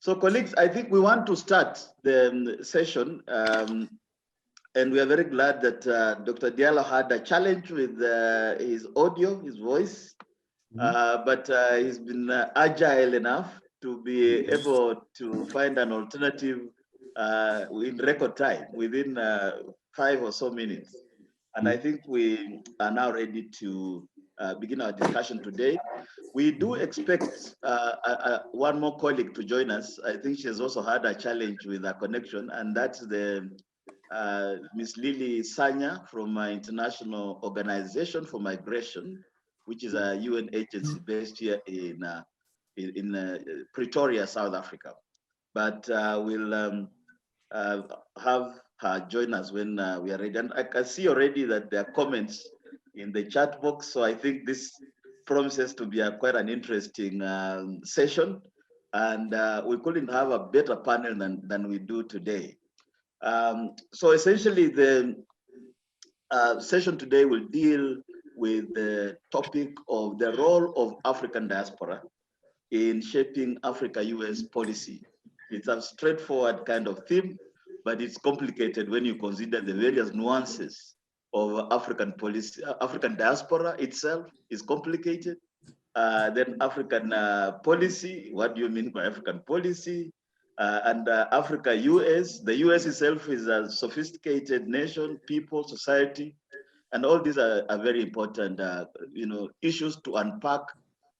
So colleagues, I think we want to start the session, and we are very glad that Dr. Diallo had a challenge with his audio, his voice, but he's been agile enough to be able to find an alternative in record time, within 5 or so minutes. And I think we are now ready to begin our discussion today. We do expect one more colleague to join us. I think she has also had a challenge with her connection, and that's the Miss Lily Sanya from International Organization for Migration, which is a UN agency based here in Pretoria, South Africa. But we'll have her join us when we are ready. And I can see already that there are comments in the chat box, so I think this promises to be quite an interesting session, and we couldn't have a better panel than we do today. So essentially, the session today will deal with the topic of the role of African diaspora in shaping Africa-US policy. It's a straightforward kind of theme, but it's complicated when you consider the various nuances of African policy. African diaspora itself is complicated. Then African policy, what do you mean by African policy? And Africa-US, the US itself is a sophisticated nation, people, society, and all these are very important issues to unpack,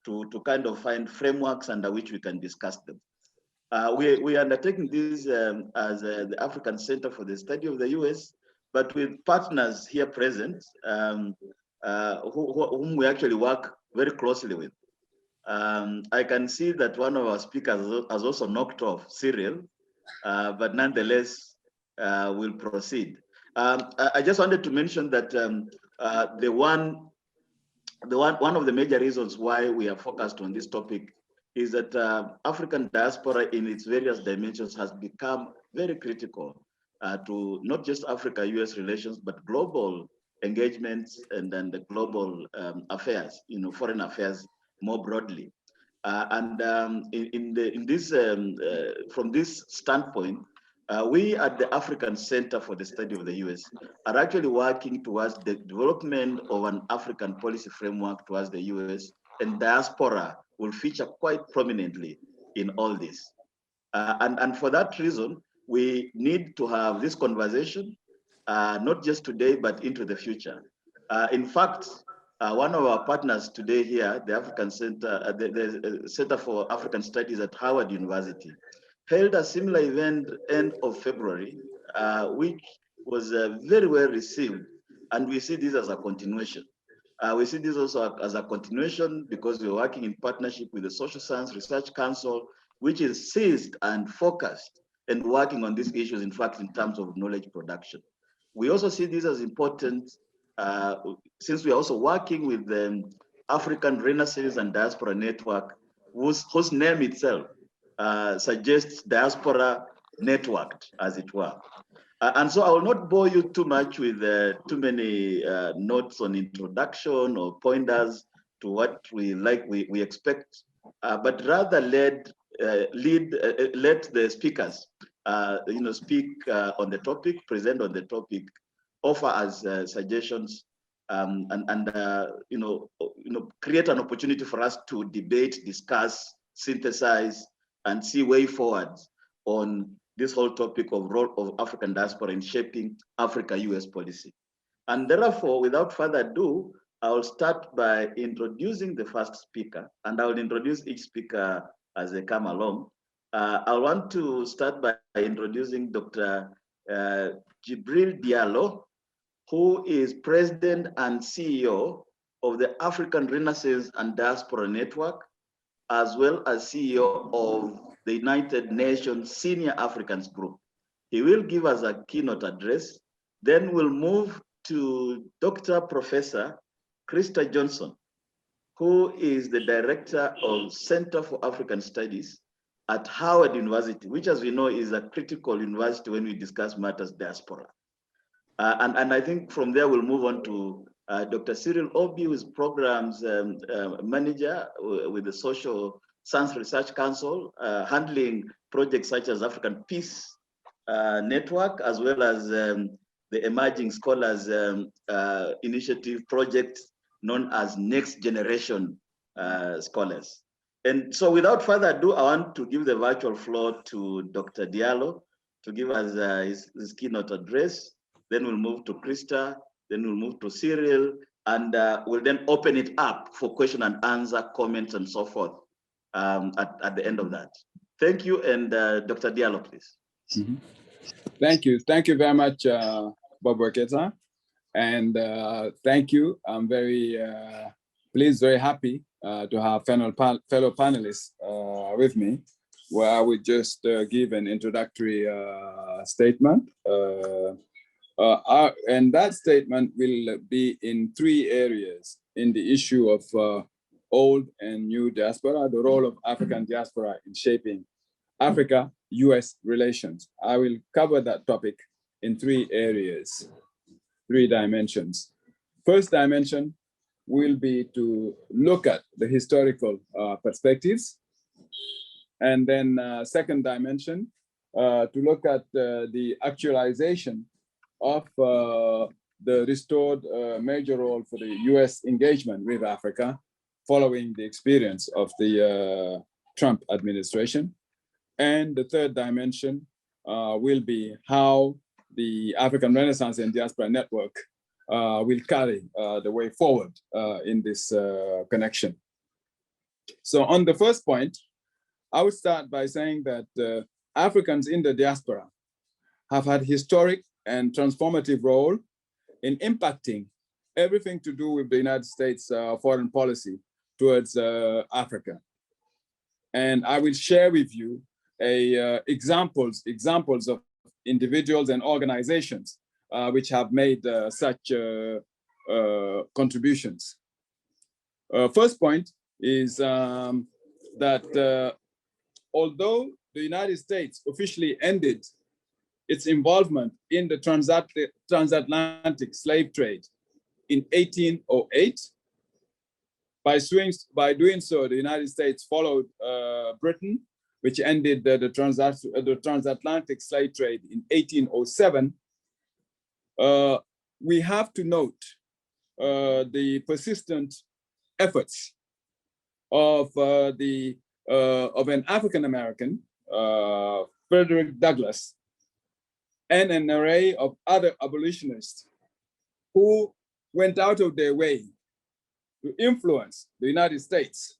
to kind of find frameworks under which we can discuss them. We are undertaking this as the African Center for the Study of the US, but with partners here present whom we actually work very closely with. I can see that one of our speakers has also knocked off, Cyril, but nonetheless, we'll proceed. I just wanted to mention that one of the major reasons why we are focused on this topic is that African diaspora in its various dimensions has become very critical to not just Africa-US relations, but global engagements and then the global affairs, foreign affairs more broadly. From this standpoint, we at the African Center for the Study of the US are actually working towards the development of an African policy framework towards the US, and diaspora will feature quite prominently in all this. And for that reason, we need to have this conversation, not just today, but into the future. In fact, one of our partners today here, the African Center, the Center for African Studies at Howard University, held a similar event end of February, which was very well received. And we see this as a continuation. We see this also as a continuation because we're working in partnership with the Social Science Research Council, which is seized and focused and working on these issues, in fact, in terms of knowledge production. We also see this as important since we are also working with the African Renaissance and Diaspora Network, whose name itself suggests diaspora networked, as it were. And so I will not bore you too much with too many notes on introduction or pointers to what we expect, but rather let the speakers speak on the topic, present on the topic, offer as suggestions, and create an opportunity for us to debate, discuss, synthesize, and see way forwards on this whole topic of role of African diaspora in shaping Africa-US policy. And therefore, without further ado, I will start by introducing the first speaker, and I will introduce each speaker as they come along. I want to start by introducing Dr. Jibril Diallo, who is President and CEO of the African Renaissance and Diaspora Network, as well as CEO of the United Nations Senior Africans Group. He will give us a keynote address. Then we'll move to Dr. Professor Christa Johnson, who is the Director of Center for African Studies at Howard University, which, as we know, is a critical university when we discuss matters diaspora. And I think from there we'll move on to Dr. Cyril Obi, who is Programs Manager with the Social Science Research Council, handling projects such as African Peace Network, as well as the Emerging Scholars Initiative project known as Next Generation Scholars. And so without further ado, I want to give the virtual floor to Dr. Diallo to give us his keynote address. Then we'll move to Christa, then we'll move to Cyril, and we'll then open it up for question and answer, comments, and so forth at the end of that. Thank you, and Dr. Diallo, please. Mm-hmm. Thank you. Thank you very much, Bob Waketa. And thank you. I'm very pleased, very happy to have fellow panelists with me, where I would just give an introductory statement. And that statement will be in 3 areas: in the issue of old and new diaspora, the role of African diaspora in shaping Africa-US relations. I will cover that topic in 3 areas, 3 dimensions. First dimension will be to look at the historical perspectives. And then second dimension, to look at the actualization of the restored major role for the US engagement with Africa following the experience of the Trump administration. And the third dimension will be how the African Renaissance and Diaspora Network will carry the way forward in this connection. So on the first point, I would start by saying that Africans in the diaspora have had historic and transformative role in impacting everything to do with the United States foreign policy towards Africa. And I will share with you examples of individuals and organizations which have made such contributions. First point is that although the United States officially ended its involvement in the transatlantic slave trade in 1808, by doing so, the United States followed Britain, which ended the transatlantic slave trade in 1807. We have to note the persistent efforts of an African American, Frederick Douglass, and an array of other abolitionists who went out of their way to influence the United States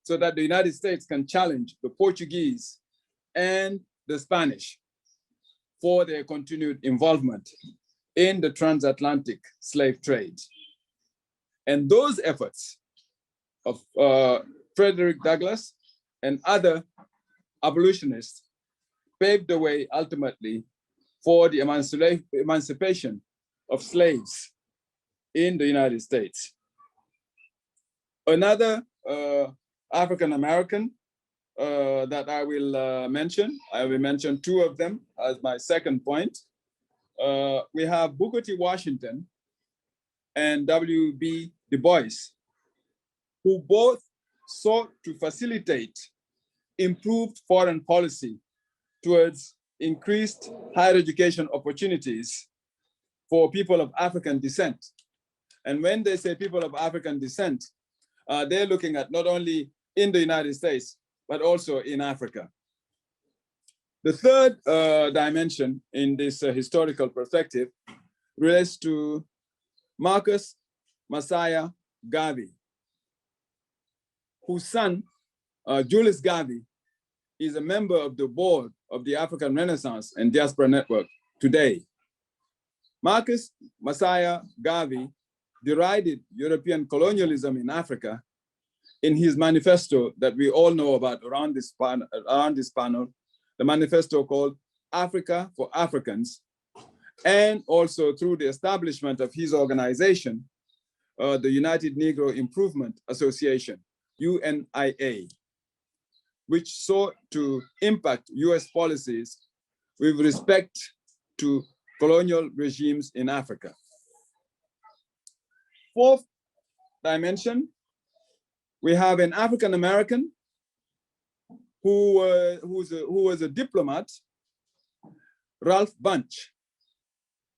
so that the United States can challenge the Portuguese and the Spanish for their continued involvement in the transatlantic slave trade. And those efforts of Frederick Douglass and other abolitionists paved the way ultimately for the emancipation of slaves in the United States. Another African-American that I will mention 2 of them as my second point. We have Booker T. Washington and W.B. Du Bois, who both sought to facilitate improved foreign policy towards increased higher education opportunities for people of African descent. And when they say people of African descent, they're looking at not only in the United States, but also in Africa. The third dimension in this historical perspective relates to Marcus Messiah Garvey, whose son, Julius Garvey, is a member of the board of the African Renaissance and Diaspora Network today. Marcus Messiah Garvey derided European colonialism in Africa in his manifesto that we all know about around this panel, the manifesto called Africa for Africans, and also through the establishment of his organization, the United Negro Improvement Association, UNIA, which sought to impact US policies with respect to colonial regimes in Africa. Fourth dimension, we have an African American who was a diplomat, Ralph Bunche,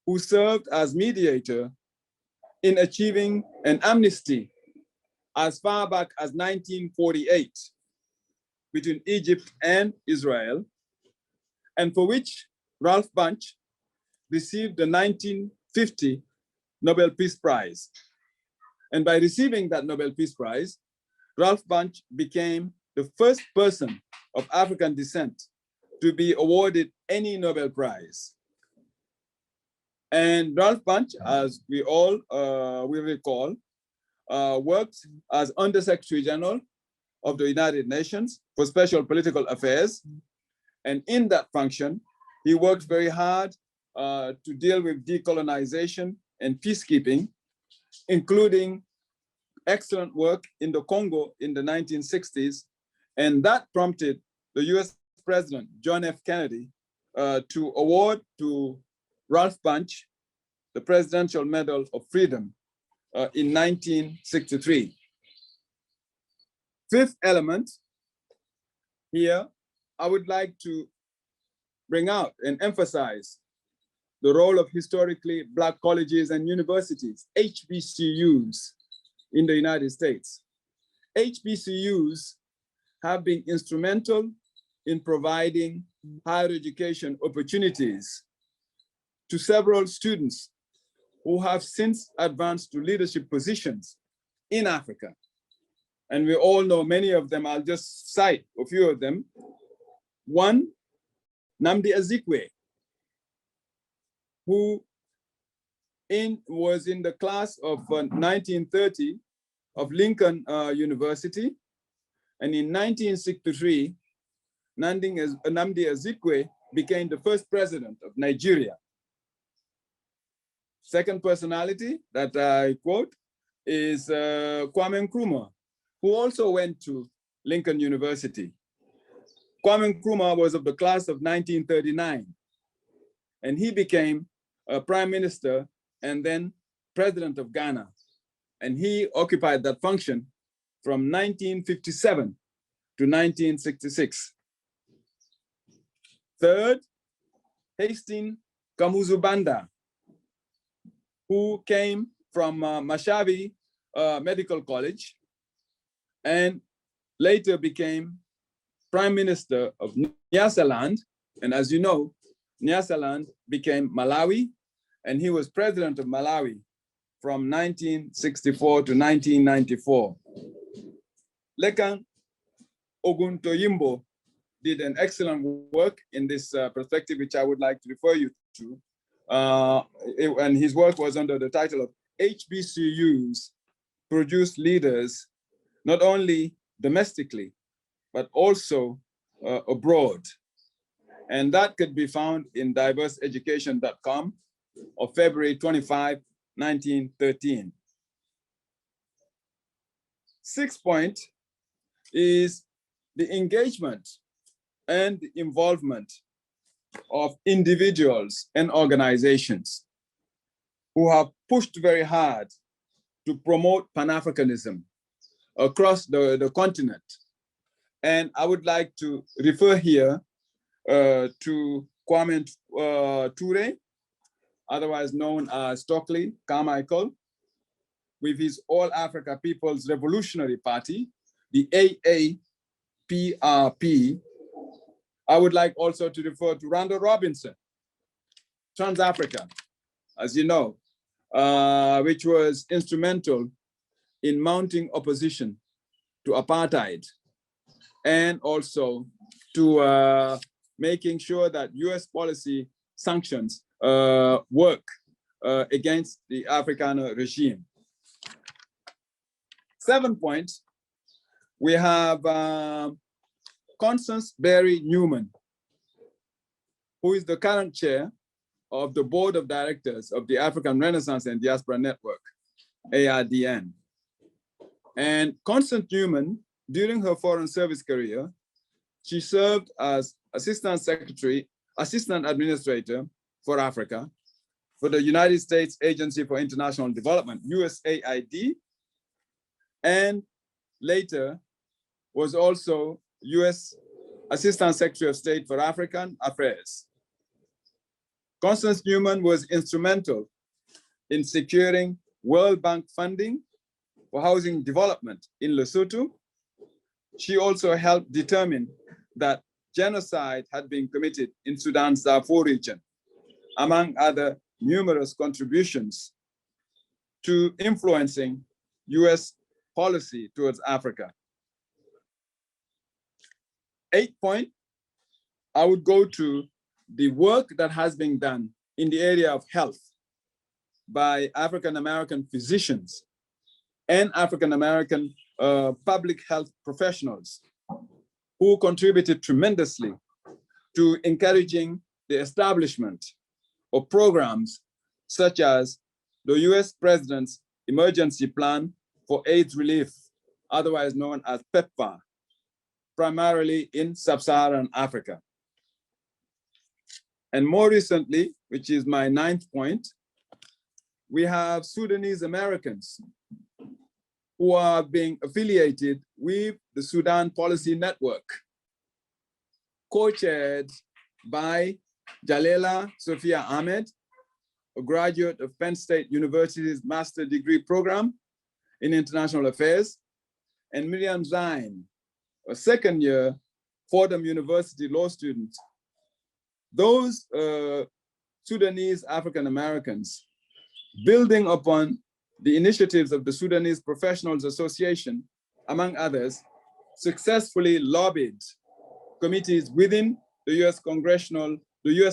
who served as mediator in achieving an amnesty as far back as 1948 between Egypt and Israel, and for which Ralph Bunche received the 1950 Nobel Peace Prize. And by receiving that Nobel Peace Prize, Ralph Bunche became the first person of African descent to be awarded any Nobel Prize. And Ralph Bunche, as we all will recall, worked as Undersecretary General of the United Nations for Special Political Affairs. And in that function, he worked very hard to deal with decolonization and peacekeeping, including excellent work in the Congo in the 1960s. And that prompted the US President, John F. Kennedy, to award to Ralph Bunche the Presidential Medal of Freedom in 1963. Fifth element here, I would like to bring out and emphasize the role of historically Black colleges and universities, HBCUs, in the United States. HBCUs have been instrumental in providing higher education opportunities to several students who have since advanced to leadership positions in Africa. And we all know many of them. I'll just cite a few of them. One, Nnamdi Azikiwe, who was in the class of 1930 of Lincoln University. And in 1963, Nnamdi Azikiwe became the first president of Nigeria. Second personality that I quote is Kwame Nkrumah, who also went to Lincoln University. Kwame Nkrumah was of the class of 1939, and he became a prime minister and then president of Ghana. And he occupied that function from 1957 to 1966. Third, Hastings Kamuzu Banda, who came from Mashavi Medical College and later became Prime Minister of Nyasaland. And as you know, Nyasaland became Malawi, and he was president of Malawi from 1964 to 1994. Lekan Oguntoyimbo did an excellent work in this perspective, which I would like to refer you to. And his work was under the title of HBCUs Produce Leaders, not only domestically, but also abroad. And that could be found in diverseeducation.com of February 25, 1913. Sixth point is the engagement and the involvement of individuals and organizations who have pushed very hard to promote Pan-Africanism across the continent. And I would like to refer here to Kwame Ture, otherwise known as Stokely Carmichael, with his All Africa People's Revolutionary Party, the AAPRP. I would like also to refer to Randall Robinson, Trans-Africa, as you know, which was instrumental in mounting opposition to apartheid and also to making sure that US policy sanctions work against the Afrikaner regime. 7 points, we have Constance Berry Newman, who is the current chair of the board of directors of the African Renaissance and Diaspora Network, ARDN. And Constance Newman, during her foreign service career, she served as assistant administrator for Africa for the United States Agency for International Development, USAID, and later was also US Assistant Secretary of State for African Affairs. Constance Newman was instrumental in securing World Bank funding for housing development in Lesotho. She also helped determine that genocide had been committed in Sudan's Darfur region, among other numerous contributions to influencing US policy towards Africa. 8th point, I would go to the work that has been done in the area of health by African-American physicians and African-American public health professionals who contributed tremendously to encouraging the establishment of programs such as the US President's Emergency Plan for AIDS Relief, otherwise known as PEPFAR, primarily in sub-Saharan Africa. And more recently, which is my 9th point, we have Sudanese Americans who are being affiliated with the Sudan Policy Network, co-chaired by Jalela Sophia Ahmed, a graduate of Penn State University's master's degree program in international affairs, and Miriam Zain, a second-year Fordham University law student. Those Sudanese African Americans, building upon the initiatives of the Sudanese Professionals Association, among others, successfully lobbied committees within the US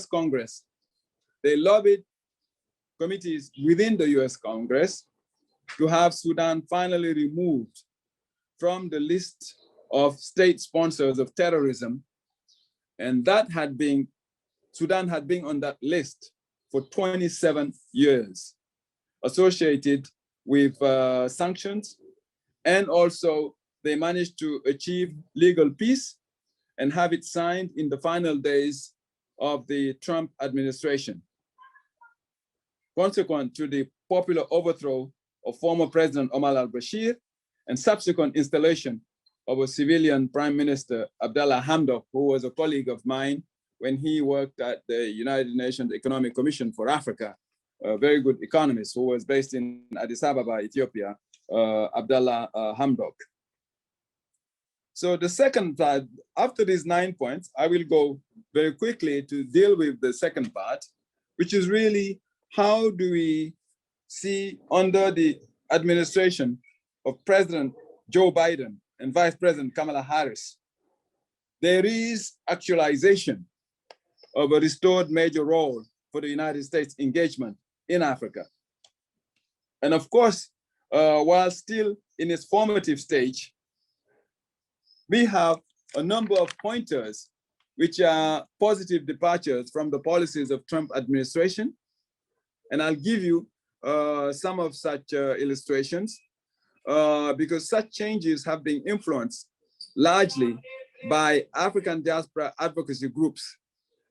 Congress. They lobbied committees within the US Congress to have Sudan finally removed from the list of state sponsors of terrorism. And that had been, Sudan had been on that list for 27 years, associated with sanctions. And also they managed to achieve legal peace and have it signed in the final days of the Trump administration. Consequent to the popular overthrow of former President Omar al-Bashir and subsequent installation of a civilian Prime Minister, Abdallah Hamdok, who was a colleague of mine when he worked at the United Nations Economic Commission for Africa, a very good economist who was based in Addis Ababa, Ethiopia, Abdallah Hamdok. So the second part, after these 9 points, I will go very quickly to deal with the second part, which is really how do we see under the administration of President Joe Biden and Vice President Kamala Harris, there is actualization of a restored major role for the United States engagement in Africa. And of course, while still in its formative stage, we have a number of pointers which are positive departures from the policies of Trump administration. And I'll give you some of such illustrations because such changes have been influenced largely by African diaspora advocacy groups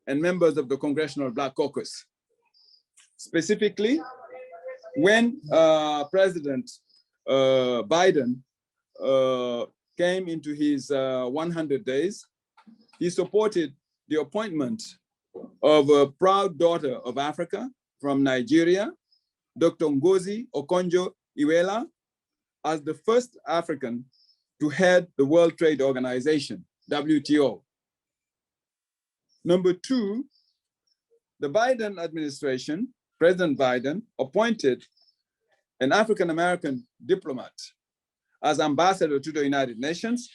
and members of the Congressional Black Caucus. Specifically, when President Biden came into his 100 days, he supported the appointment of a proud daughter of Africa from Nigeria, Dr. Ngozi Okonjo-Iweala, as the first African to head the World Trade Organization, WTO. Number two, the Biden administration, President Biden, appointed an African-American diplomat as ambassador to the United Nations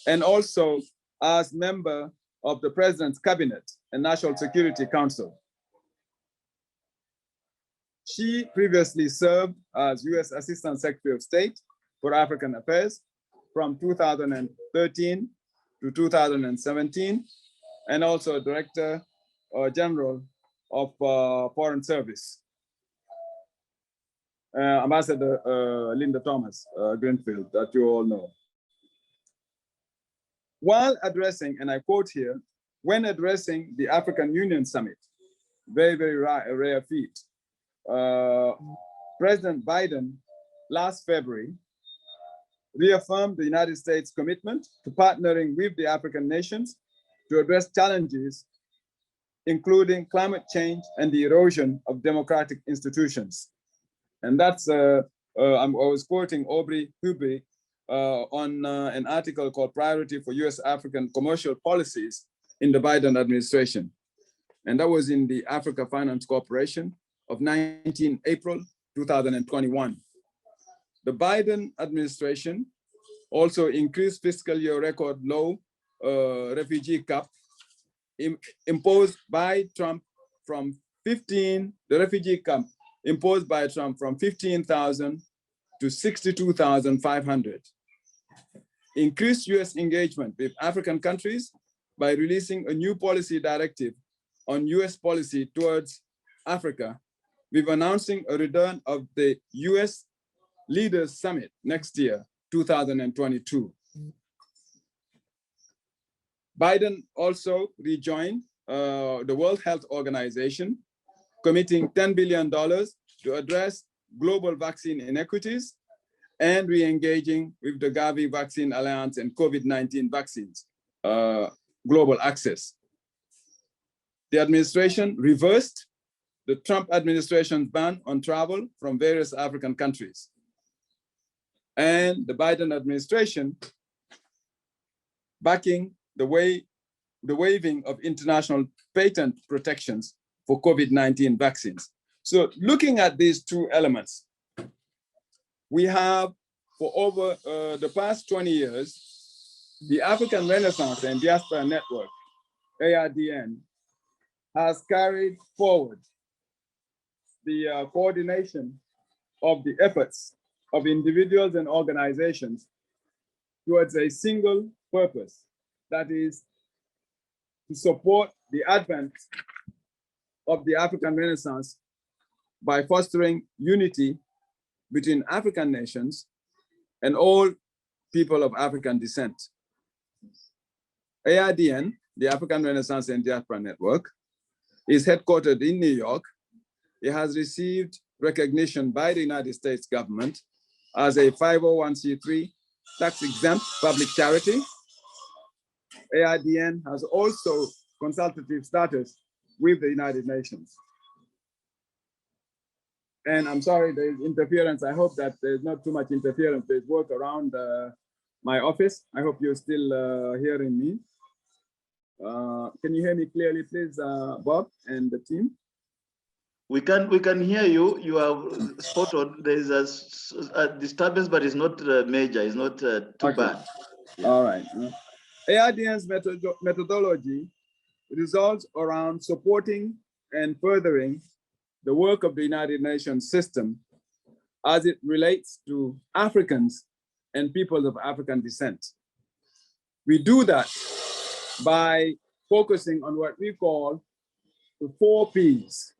and also as member of the President's Cabinet and National Security Council. She previously served as US Assistant Secretary of State for African Affairs from 2013 to 2017, and also Director General of Foreign Service. Ambassador Linda Thomas Greenfield, that you all know. While addressing, and I quote here, when addressing the African Union Summit, very, very rare feat, President Biden last February reaffirmed the United States commitment to partnering with the African nations to address challenges, including climate change and the erosion of democratic institutions. And that's, I was quoting Aubrey Huby on an article called Priority for US African Commercial Policies in the Biden administration. And that was in the Africa Finance Corporation of 19 April 2021. The Biden administration also increased fiscal year record low refugee cap imposed by Trump from 15, the refugee camp imposed by Trump from 15,000 to 62,500. Increased US engagement with African countries by releasing a new policy directive on US policy towards Africa, with announcing a return of the US Leaders Summit next year, 2022. Biden also rejoined the World Health Organization, committing $10 billion to address global vaccine inequities and re-engaging with the Gavi Vaccine Alliance and COVID-19 vaccines, global access. The administration reversed the Trump administration's ban on travel from various African countries. And the Biden administration backing the waiving of international patent protections for COVID-19 vaccines. So looking at these two elements, we have for over the past 20 years, the African Renaissance and Diaspora Network, ARDN, has carried forward the coordination of the efforts of individuals and organizations towards a single purpose, that is to support the advent of the African Renaissance by fostering unity between African nations and all people of African descent. ARDN, the African Renaissance and Diaspora Network, is headquartered in New York. It has received recognition by the United States government as a 501c3 tax-exempt public charity. ARDN has also consultative status with the United Nations. And I'm sorry, there's interference. I hope that there's not too much interference. There's work around my office. I hope you're still hearing me. Can you hear me clearly, please, Bob and the team? We can hear you. You are spot on. There is a disturbance, but it's not major. It's not too bad. Yeah. All right. ARDN's methodology resolves around supporting and furthering the work of the United Nations system as it relates to Africans and peoples of African descent. We do that by focusing on what we call the 4 Ps: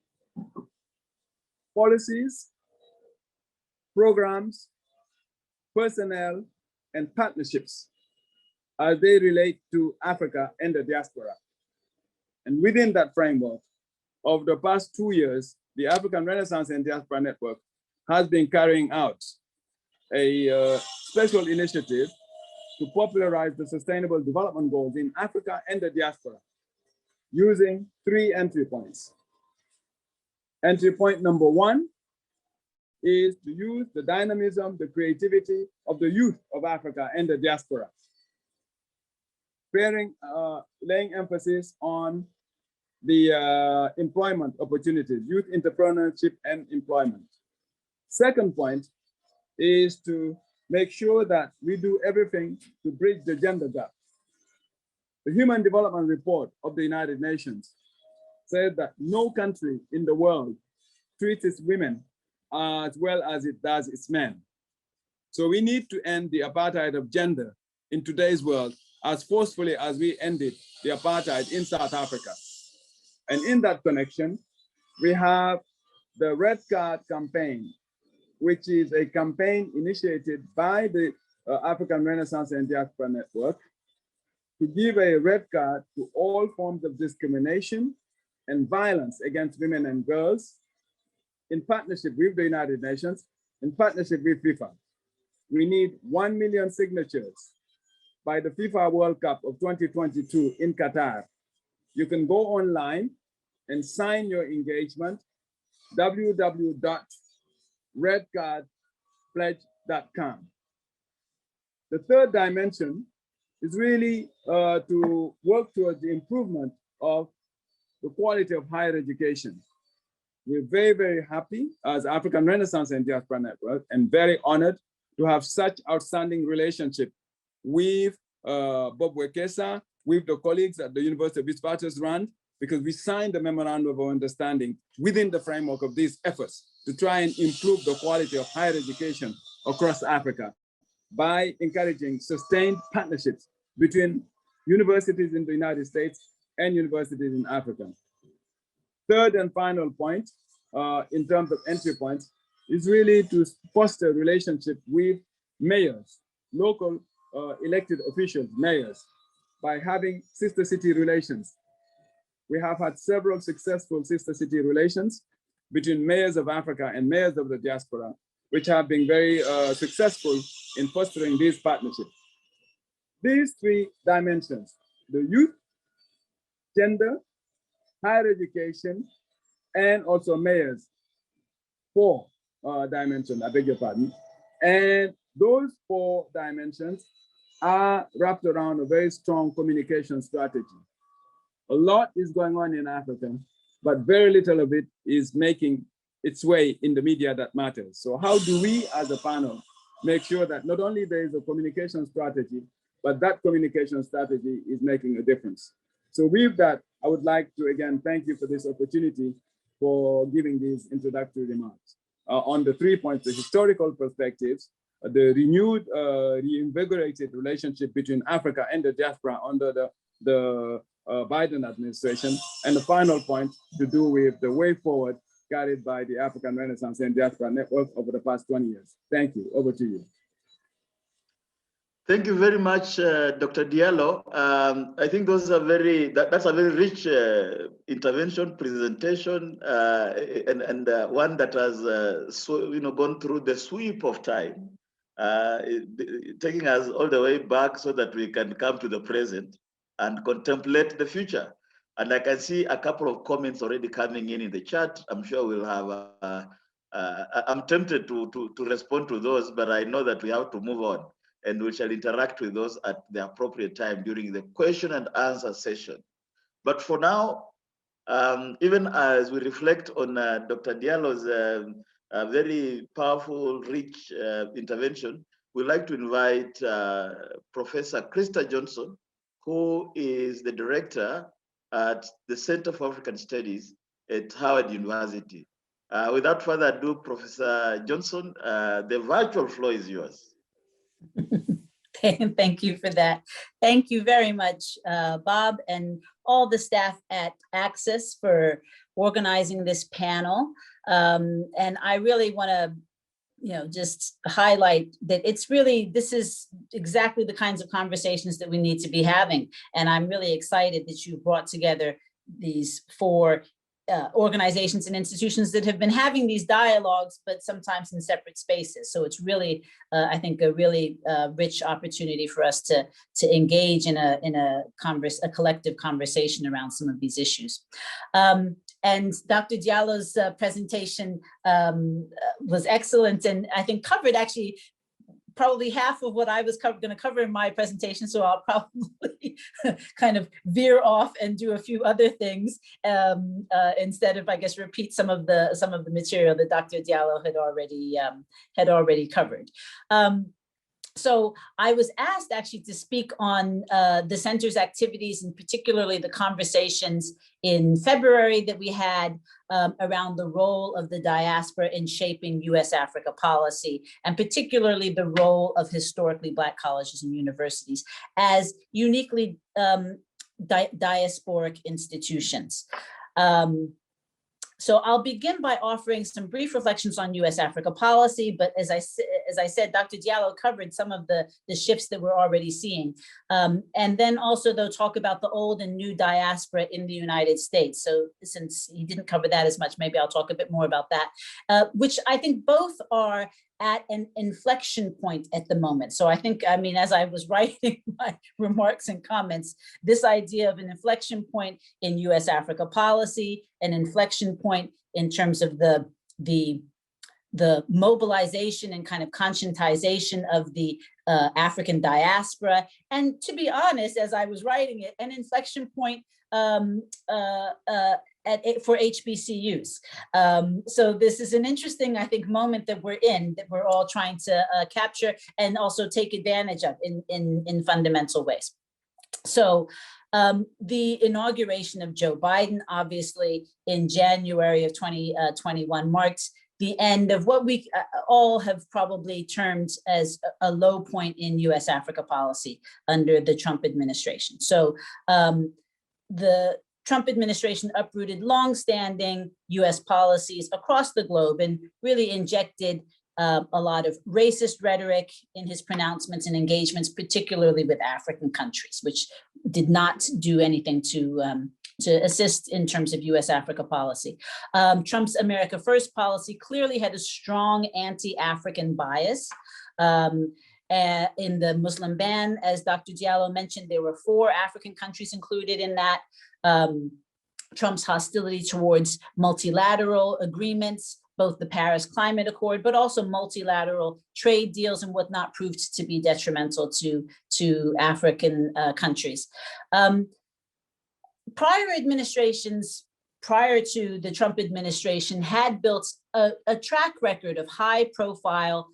policies, programs, personnel, and partnerships as they relate to Africa and the diaspora. And within that framework, over the past 2 years, the African Renaissance and Diaspora Network has been carrying out a special initiative to popularize the Sustainable Development Goals in Africa and the diaspora using 3 entry points. Entry point number 1 is to use the dynamism, the creativity of the youth of Africa and the diaspora, laying emphasis on the employment opportunities, youth entrepreneurship and employment. Second point is to make sure that we do everything to bridge the gender gap. The Human Development Report of the United Nations said that no country in the world treats its women as well as it does its men. So we need to end the apartheid of gender in today's world as forcefully as we ended the apartheid in South Africa. And in that connection, we have the Red Card campaign, which is a campaign initiated by the African Renaissance and Diaspora Network to give a red card to all forms of discrimination and violence against women and girls in partnership with the United Nations, in partnership with FIFA. We need 1 million signatures by the FIFA World Cup of 2022 in Qatar. You can go online and sign your engagement, www.redcardpledge.com. The third dimension is really to work towards the improvement of the quality of higher education. We're very, very happy as African Renaissance and Diaspora Network and very honored to have such outstanding relationship with Bob Wekesa, with the colleagues at the University of Witwatersrand, because we signed the memorandum of understanding within the framework of these efforts to try and improve the quality of higher education across Africa by encouraging sustained partnerships between universities in the United States and universities in Africa. Third and final point, in terms of entry points, is really to foster relationship with mayors, local elected officials, mayors, by having sister city relations. We have had several successful sister city relations between mayors of Africa and mayors of the diaspora, which have been very successful in fostering these partnerships. These three dimensions, the youth, gender, higher education, and also mayors, four dimensions, I beg your pardon. And those four dimensions are wrapped around a very strong communication strategy. A lot is going on in Africa, but very little of it is making its way in the media that matters. So how do we as a panel make sure that not only there is a communication strategy, but that communication strategy is making a difference? So with that, I would like to again thank you for this opportunity for giving these introductory remarks. On the 3 points, the historical perspectives, the renewed, reinvigorated relationship between Africa and the diaspora under the Biden administration, and the final point to do with the way forward carried by the African Renaissance and Diaspora Network over the past 20 years. Thank you. Over to you. Thank you very much, Dr. Diallo. I think those are that's a very rich intervention, presentation, and one that has gone through the sweep of time, taking us all the way back so that we can come to the present and contemplate the future. And I can see a couple of comments already coming in the chat. I'm sure we'll have, I'm tempted to respond to those, but I know that we have to move on, and we shall interact with those at the appropriate time during the question and answer session. But for now, even as we reflect on Dr. Diallo's very powerful, rich intervention, we'd like to invite Professor Christa Johnson, who is the director at the Center for African Studies at Howard University. Without further ado, Professor Johnson, the virtual floor is yours. Thank you for that. Thank you very much, Bob, and all the staff at Access for organizing this panel. And I really want to just highlight that this is exactly the kinds of conversations that we need to be having. And I'm really excited that you brought together these four organizations and institutions that have been having these dialogues, but sometimes in separate spaces. So it's really, I think, a really rich opportunity for us to engage in a collective conversation around some of these issues. And Dr. Diallo's presentation was excellent, and I think covered actually probably half of what I was going to cover in my presentation. So I'll probably kind of veer off and do a few other things instead of, I guess, repeat some of the material that Dr. Diallo had already covered. So I was asked actually to speak on the center's activities, and particularly the conversations in February that we had around the role of the diaspora in shaping US-Africa policy, and particularly the role of historically Black colleges and universities as uniquely diasporic institutions. So I'll begin by offering some brief reflections on US-Africa policy, but as I said, Dr. Diallo covered some of the shifts that we're already seeing. And then also, though, talk about the old and new diaspora in the United States. So since he didn't cover that as much, maybe I'll talk a bit more about that, which I think both are at an inflection point at the moment. So I think, I mean, as I was writing my remarks and comments, this idea of an inflection point in US Africa policy, an inflection point in terms of the mobilization and kind of conscientization of the African diaspora. And to be honest, as I was writing it, an inflection point for HBCUs. So this is an interesting, I think, moment that we're in, that we're all trying to capture and also take advantage of in fundamental ways. So the inauguration of Joe Biden, obviously in January of 2021, marks the end of what we all have probably termed as a low point in US Africa policy under the Trump administration. So the Trump administration uprooted longstanding US policies across the globe and really injected a lot of racist rhetoric in his pronouncements and engagements, particularly with African countries, which did not do anything to assist in terms of US Africa policy. Trump's America First policy clearly had a strong anti-African bias. In the Muslim ban, as Dr. Diallo mentioned, there were 4 African countries included in that. Trump's hostility towards multilateral agreements, both the Paris Climate Accord, but also multilateral trade deals and whatnot, proved to be detrimental to African countries. Prior administrations, prior to the Trump administration, had built a track record of high profile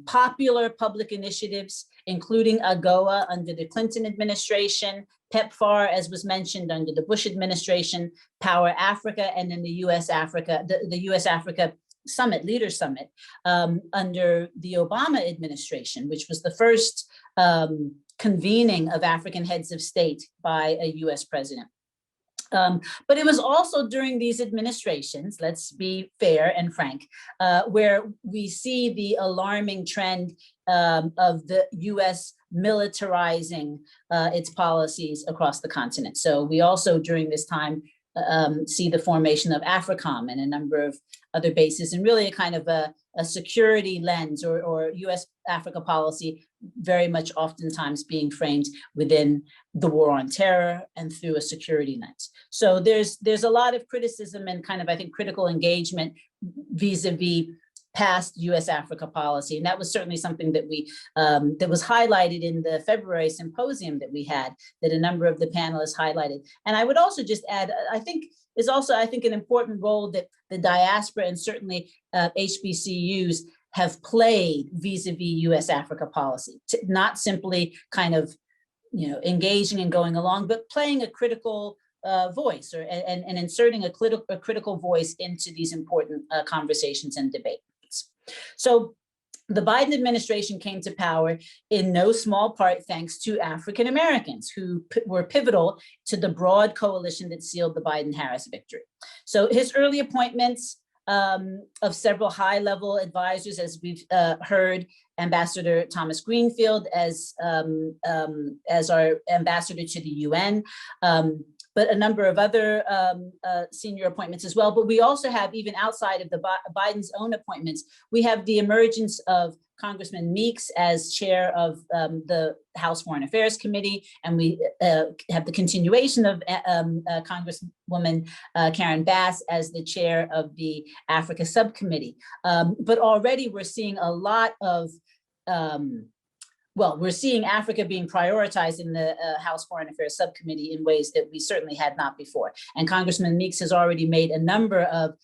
popular public initiatives, including AGOA under the Clinton administration, PEPFAR, as was mentioned, under the Bush administration, Power Africa, and then the US Africa, the US Africa Summit, Leaders Summit, under the Obama administration, which was the first convening of African heads of state by a US president. But it was also during these administrations, let's be fair and frank, where we see the alarming trend of the US militarizing its policies across the continent. So we also during this time see the formation of AFRICOM and a number of other bases, and really a kind of a security lens or US Africa policy very much oftentimes being framed within the war on terror and through a security lens. So there's a lot of criticism and kind of, I think, critical engagement vis-a-vis past US Africa policy. And that was certainly something that we that was highlighted in the February symposium that we had, that a number of the panelists highlighted. And I would also just add, I think is also, I think, an important role that the diaspora and certainly HBCUs have played vis-a-vis US Africa policy, not simply kind of, you know, engaging and going along, but playing a critical voice and inserting a critical voice into these important conversations and debates. So the Biden administration came to power in no small part thanks to African Americans who were pivotal to the broad coalition that sealed the Biden-Harris victory. So his early appointments of several high-level advisors, as we've heard, Ambassador Thomas Greenfield as our ambassador to the UN, but a number of other senior appointments as well. But we also have, even outside of the Biden's own appointments, we have the emergence of Congressman Meeks as chair of the House Foreign Affairs Committee, and we have the continuation of Congresswoman Karen Bass as the chair of the Africa Subcommittee. But already we're seeing a lot of well, we're seeing Africa being prioritized in the House Foreign Affairs Subcommittee in ways that we certainly had not before. And Congressman Meeks has already made a number of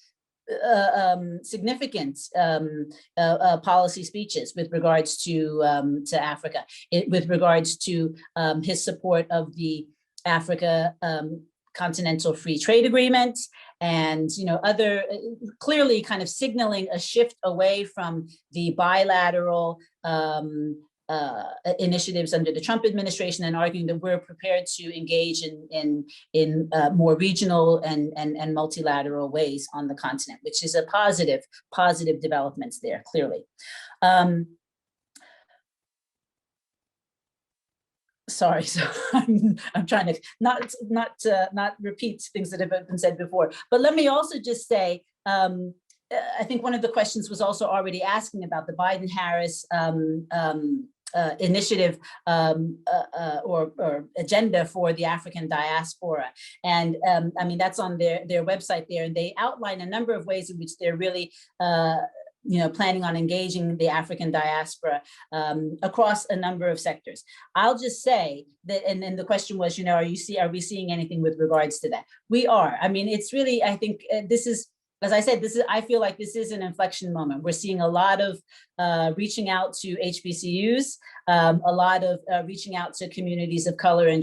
significant policy speeches with regards to Africa, with regards to his support of the Africa Continental Free Trade Agreement, and other clearly kind of signaling a shift away from the bilateral initiatives under the Trump administration, and arguing that we're prepared to engage in more regional and multilateral ways on the continent, which is a positive developments there, clearly. Sorry, so I'm trying to not repeat things that have been said before, but let me also just say, I think one of the questions was also already asking about the Biden-Harris initiative or agenda for the African diaspora. And I mean, that's on their website there, and they outline a number of ways in which they're really planning on engaging the African diaspora across a number of sectors. I'll just say that, and then the question was, are we seeing anything with regards to that? We are. I mean, it's really, I think this is, as I said, I feel like this is an inflection moment. We're seeing a lot of reaching out to HBCUs, a lot of reaching out to communities of color, and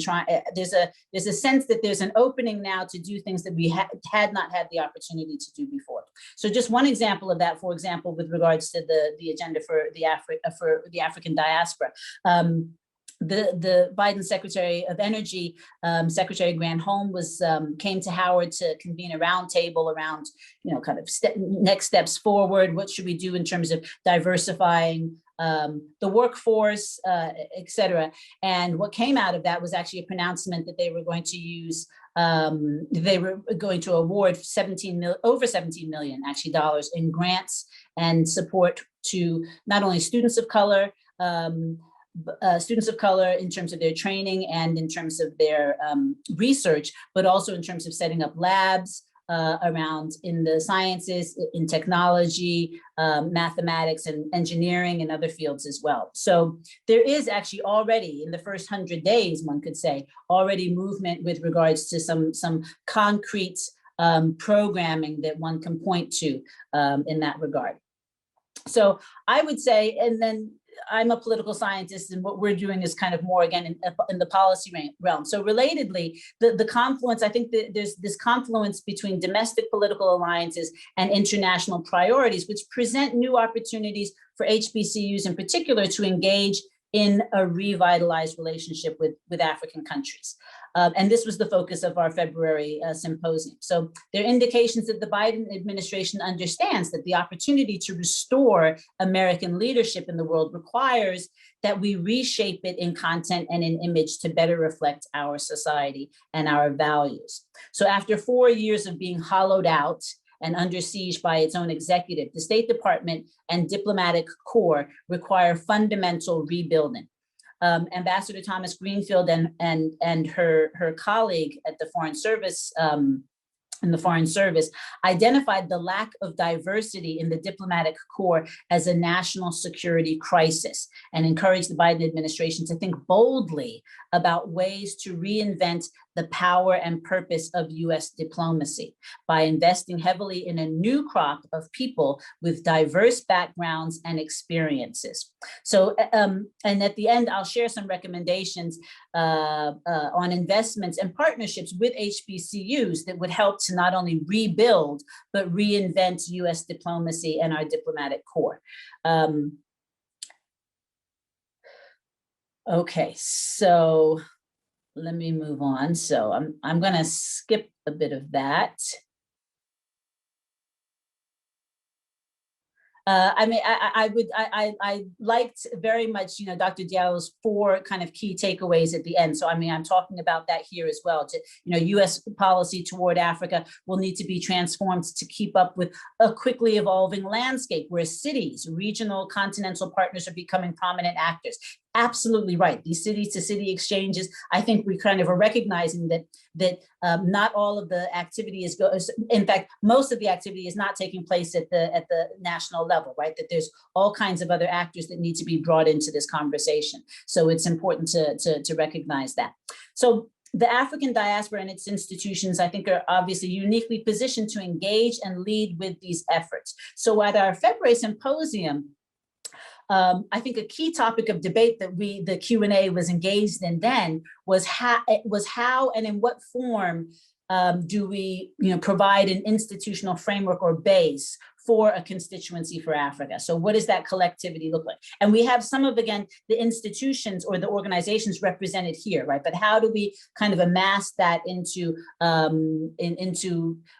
there's a sense that there's an opening now to do things that we had not had the opportunity to do before. So just one example of that, for example, with regards to the agenda for the African diaspora. The Biden Secretary of Energy, Secretary Granholm, came to Howard to convene a roundtable around, kind of next steps forward. What should we do in terms of diversifying the workforce, et cetera? And what came out of that was actually a pronouncement that they were going to use. They were going to award over $17 million actually dollars in grants and support to not only students of color in terms of their training and in terms of their research, but also in terms of setting up labs around in the sciences, in technology, mathematics, and engineering, and other fields as well. So there is actually already, in the first 100 days, one could say, already movement with regards to some concrete programming that one can point to in that regard. So I would say, and then I'm a political scientist, and what we're doing is kind of more, again, in the policy realm. So relatedly, the confluence, I think that there's this confluence between domestic political alliances and international priorities, which present new opportunities for HBCUs in particular to engage in a revitalized relationship with African countries. And this was the focus of our February symposium. So there are indications that the Biden administration understands that the opportunity to restore American leadership in the world requires that we reshape it in content and in image to better reflect our society and our values. So after 4 years of being hollowed out and under siege by its own executive, the State Department and diplomatic corps require fundamental rebuilding. Ambassador Thomas Greenfield and her colleague at the Foreign Service, in the Foreign Service, identified the lack of diversity in the diplomatic corps as a national security crisis and encouraged the Biden administration to think boldly about ways to reinvent the power and purpose of US diplomacy by investing heavily in a new crop of people with diverse backgrounds and experiences. So, and at the end, I'll share some recommendations on investments and partnerships with HBCUs that would help to not only rebuild, but reinvent US diplomacy and our diplomatic corps. Okay, so let me move on. So I'm going to skip a bit of that. I mean, I liked very much, Dr. Diallo's 4 kind of key takeaways at the end. So, I mean, I'm talking about that here as well. US policy toward Africa will need to be transformed to keep up with a quickly evolving landscape where cities, regional, continental partners are becoming prominent actors. Absolutely right. These city-to-city exchanges, I think we kind of are recognizing that not all of the activity is, in fact, most of the activity is not taking place at the national level, right? That there's all kinds of other actors that need to be brought into this conversation. So it's important to recognize that. So the African diaspora and its institutions, I think, are obviously uniquely positioned to engage and lead with these efforts. So at our February symposium, I think a key topic of debate that the Q&A was engaged in then was how and in what form do we provide an institutional framework or base for a constituency for Africa. So what does that collectivity look like? And we have some of, again, the institutions or the organizations represented here, right? But how do we kind of amass that into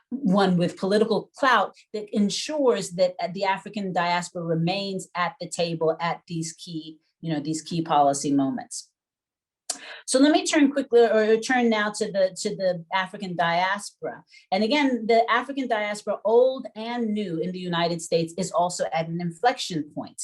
one with political clout that ensures that the African diaspora remains at the table at these key policy moments? So let me turn quickly, or turn now to the African diaspora. And again, the African diaspora, old and new in the United States, is also at an inflection point.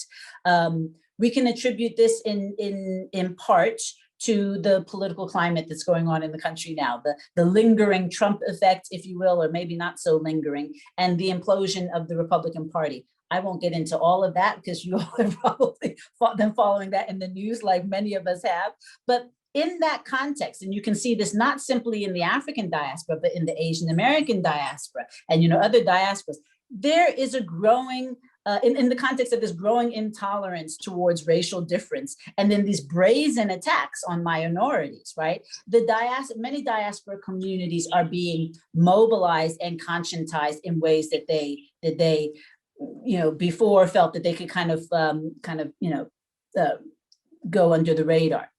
We can attribute this in part to the political climate that's going on in the country now, the lingering Trump effect, if you will, or maybe not so lingering, and the implosion of the Republican Party. I won't get into all of that because you all have probably been following that in the news like many of us have. But in that context, and you can see this not simply in the African diaspora, but in the Asian American diaspora and other diasporas, there is a growing, in the context of this growing intolerance towards racial difference, and then these brazen attacks on minorities, right? Many diaspora communities are being mobilized and conscientized in ways that they before felt that they could kind of go under the radar.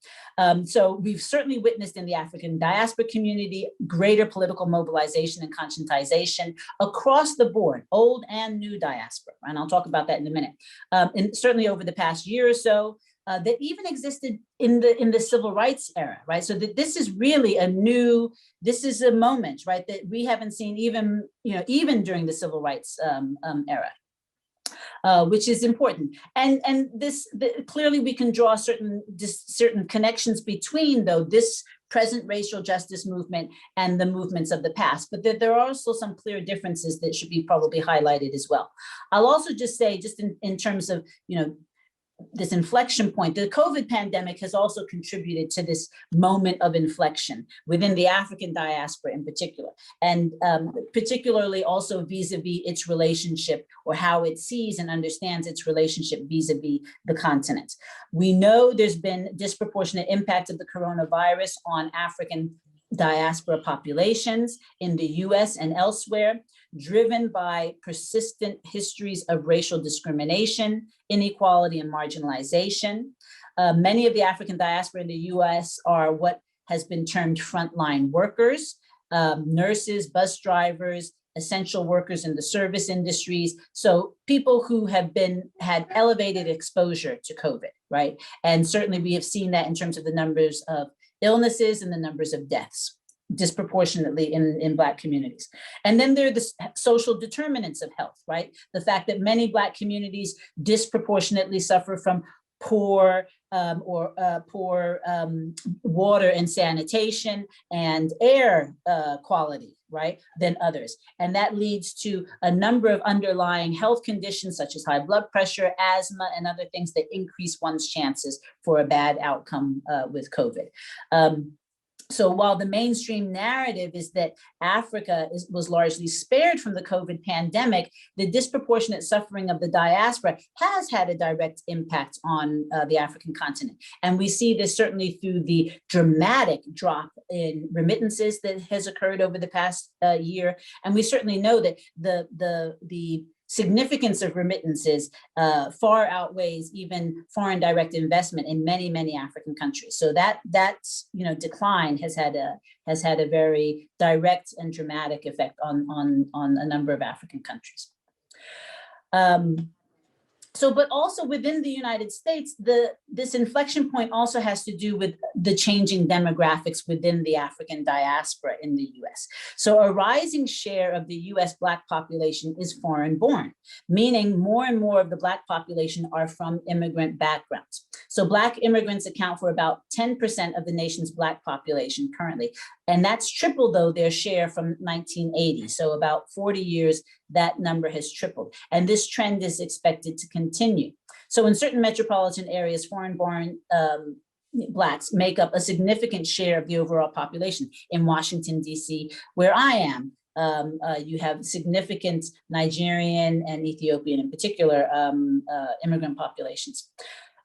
So we've certainly witnessed in the African diaspora community greater political mobilization and conscientization across the board, old and new diaspora, and I'll talk about that in a minute. And certainly over the past year or so, that even existed in the civil rights era, right? So that this is really this is a moment, right, that we haven't seen even during the civil rights era. Which is important, and clearly we can draw certain connections between this present racial justice movement and the movements of the past, but there are also some clear differences that should be probably highlighted as well. I'll also just say, just in terms of this inflection point, the COVID pandemic has also contributed to this moment of inflection within the African diaspora in particular, and particularly also vis-a-vis its relationship, or how it sees and understands its relationship vis-a-vis the continent. We know there's been disproportionate impact of the coronavirus on African diaspora populations in the US and elsewhere, driven by persistent histories of racial discrimination, inequality, and marginalization. Many of the African diaspora in the US are what has been termed frontline workers, nurses, bus drivers, essential workers in the service industries. So people who have had elevated exposure to COVID, right? And certainly we have seen that in terms of the numbers of illnesses and the numbers of deaths disproportionately in Black communities. And then there are the social determinants of health, right? The fact that many Black communities disproportionately suffer from poor water and sanitation and air quality, right, than others. And that leads to a number of underlying health conditions such as high blood pressure, asthma, and other things that increase one's chances for a bad outcome with COVID. So while the mainstream narrative is that Africa was largely spared from the COVID pandemic, the disproportionate suffering of the diaspora has had a direct impact on the African continent. And we see this certainly through the dramatic drop in remittances that has occurred over the past year. And we certainly know that the significance of remittances far outweighs even foreign direct investment in many, many African countries. So that decline has had a very direct and dramatic effect on a number of African countries. But also within the United States, this inflection point also has to do with the changing demographics within the African diaspora in the US. So a rising share of the US Black population is foreign born, meaning more and more of the Black population are from immigrant backgrounds. So Black immigrants account for about 10% of the nation's Black population currently. And that's triple, though, their share from 1980. So about 40 years, that number has tripled. And this trend is expected to continue. So in certain metropolitan areas, foreign-born Blacks make up a significant share of the overall population. In Washington, D.C., where I am, you have significant Nigerian and Ethiopian in particular immigrant populations.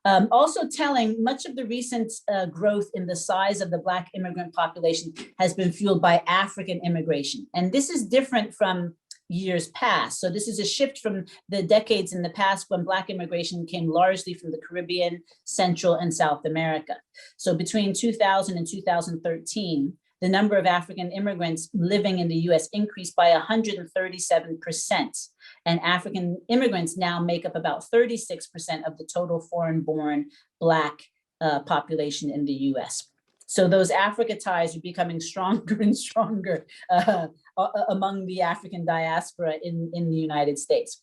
Also telling, much of the recent growth in the size of the Black immigrant population has been fueled by African immigration. And this is different from years past. So this is a shift from the decades in the past when Black immigration came largely from the Caribbean, Central, and South America. So between 2000 and 2013, the number of African immigrants living in the US increased by 137%. And African immigrants now make up about 36% of the total foreign-born Black population in the US. So those Africa ties are becoming stronger and stronger among the African diaspora in the United States.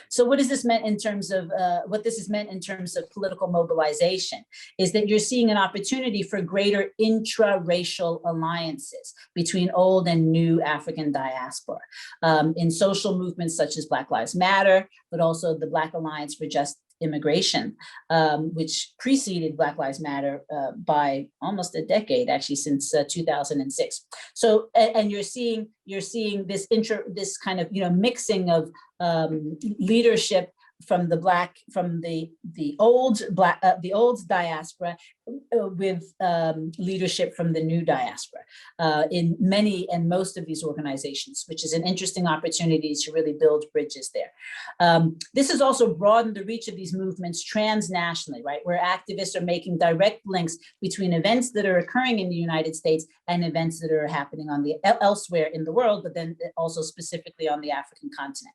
So what has this meant in terms of political mobilization is that you're seeing an opportunity for greater intra-racial alliances between old and new African diaspora in social movements such as Black Lives Matter, but also the Black Alliance for Just Immigration, which preceded Black Lives Matter by almost a decade, actually since 2006. So, and you're seeing this kind of mixing of leadership from the old diaspora with leadership from the new diaspora in many and most of these organizations, which is an interesting opportunity to really build bridges there. This has also broadened the reach of these movements transnationally, right? Where activists are making direct links between events that are occurring in the United States and events that are happening elsewhere in the world, but then also specifically on the African continent.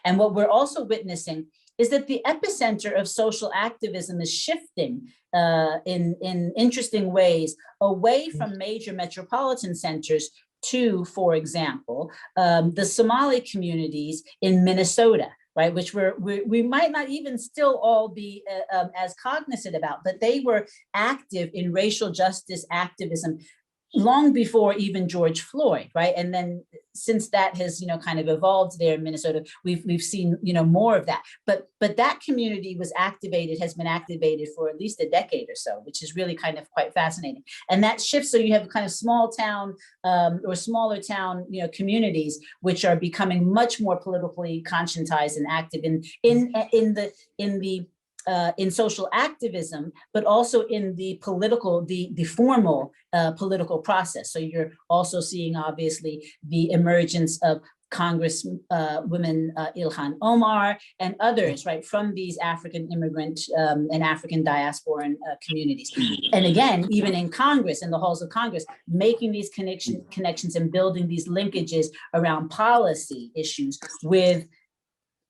And what we're also witnessing is that the epicenter of social activism is shifting in interesting ways away from major metropolitan centers to, for example, the Somali communities in Minnesota, right, which we might not even still all be as cognizant about, but they were active in racial justice activism long before even George Floyd, right? And then since that has, kind of evolved there in Minnesota, we've seen, more of that. But that community has been activated for at least a decade or so, which is really kind of quite fascinating. And that shifts, so you have kind of small town or smaller town, communities, which are becoming much more politically conscientized and active in social activism, but also in the formal political process. So you're also seeing, obviously, the emergence of Congresswomen Ilhan Omar and others, right, from these African immigrant and African diasporan communities. And again, even in Congress, in the halls of Congress, making these connections and building these linkages around policy issues with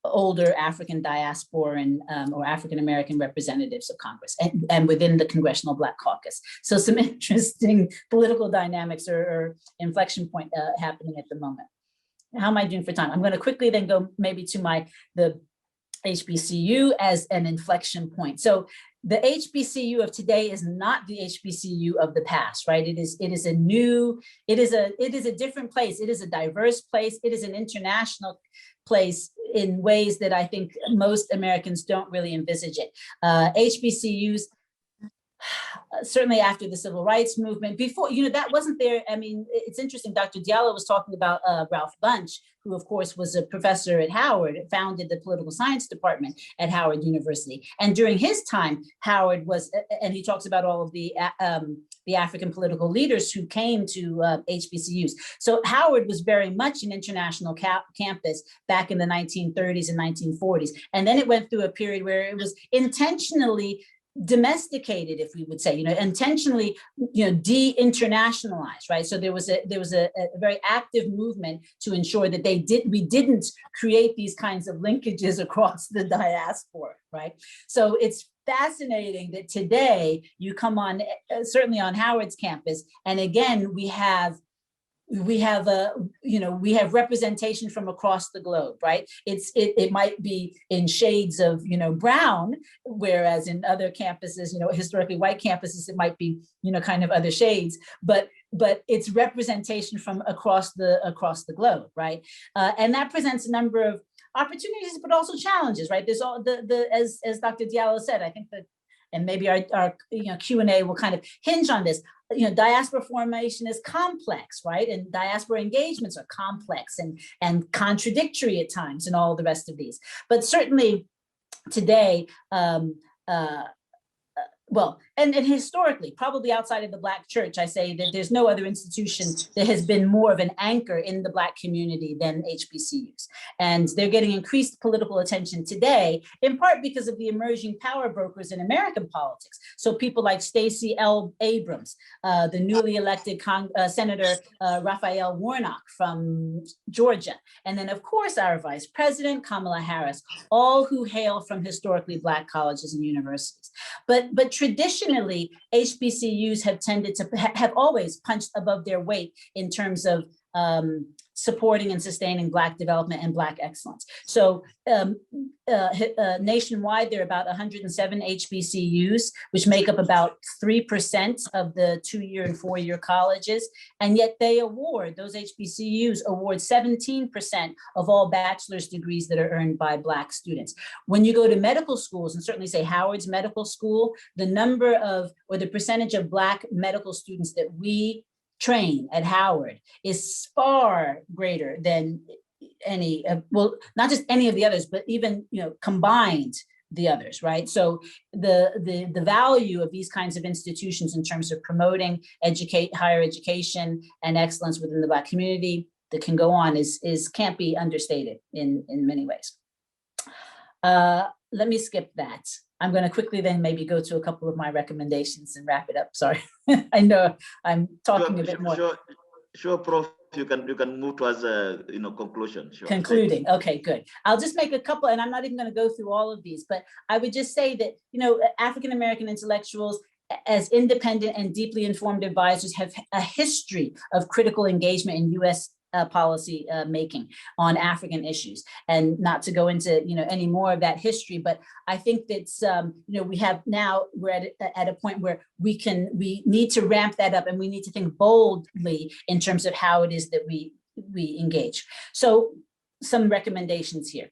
older African diasporan or African-American representatives of Congress and within the Congressional Black Caucus. So some interesting political dynamics or inflection point happening at the moment. How am I doing for time? I'm gonna quickly then go maybe to the HBCU as an inflection point. So the HBCU of today is not the HBCU of the past, right? It is a different place. It is a diverse place. It is an international place in ways that I think most Americans don't really envisage it. HBCUs, certainly after the civil rights movement, before, that wasn't there. I mean, it's interesting, Dr. Diallo was talking about Ralph Bunche, who of course was a professor at Howard, founded the political science department at Howard University. And during his time, Howard was, and he talks about all of the African political leaders who came to HBCUs. So Howard was very much an international campus back in the 1930s and 1940s. And then it went through a period where it was intentionally domesticated, if we would say, intentionally, de-internationalized, right? So there was a very active movement to ensure that we didn't create these kinds of linkages across the diaspora, right? So it's fascinating that today you come on, certainly on Howard's campus, and again, we have representation from across the globe, right? It might be in shades of, brown, whereas in other campuses, historically white campuses, it might be, kind of other shades, but it's representation from across the globe, right? And that presents a number of opportunities, but also challenges, right? There's all as Dr. Diallo said, I think that, and maybe our Q&A will kind of hinge on this. Diaspora formation is complex, right? And diaspora engagements are complex and contradictory at times, and all the rest of these. But certainly today, and historically, probably outside of the Black church, I say that there's no other institution that has been more of an anchor in the Black community than HBCUs. And they're getting increased political attention today, in part because of the emerging power brokers in American politics. So people like Stacey L. Abrams, the newly elected Senator Raphael Warnock from Georgia, and then of course our Vice President, Kamala Harris, all who hail from historically Black colleges and universities. But traditionally, HBCUs have tended to have always punched above their weight in terms of supporting and sustaining Black development and Black excellence. So nationwide, there are about 107 HBCUs, which make up about 3% of the 2-year and 4-year colleges. And yet those HBCUs award 17% of all bachelor's degrees that are earned by Black students. When you go to medical schools, and certainly say Howard's Medical School, the number of, or the percentage of Black medical students that we train at Howard is far greater than any, well, not just any of the others, but even, combined the others, right? So the value of these kinds of institutions in terms of promoting higher education and excellence within the Black community that can go on can't be understated in many ways. Let me skip that. I'm going to quickly then maybe go to a couple of my recommendations and wrap it up. Sorry, I know I'm talking a bit more. Sure, Prof. You can move towards conclusion. Sure. Concluding. Okay, good. I'll just make a couple, and I'm not even going to go through all of these, but I would just say that African American intellectuals, as independent and deeply informed advisors, have a history of critical engagement in U.S. Policy making on African issues, and not to go into any more of that history, but I think that's we're at a point where we need to ramp that up, and we need to think boldly in terms of how it is that we engage. So some recommendations here.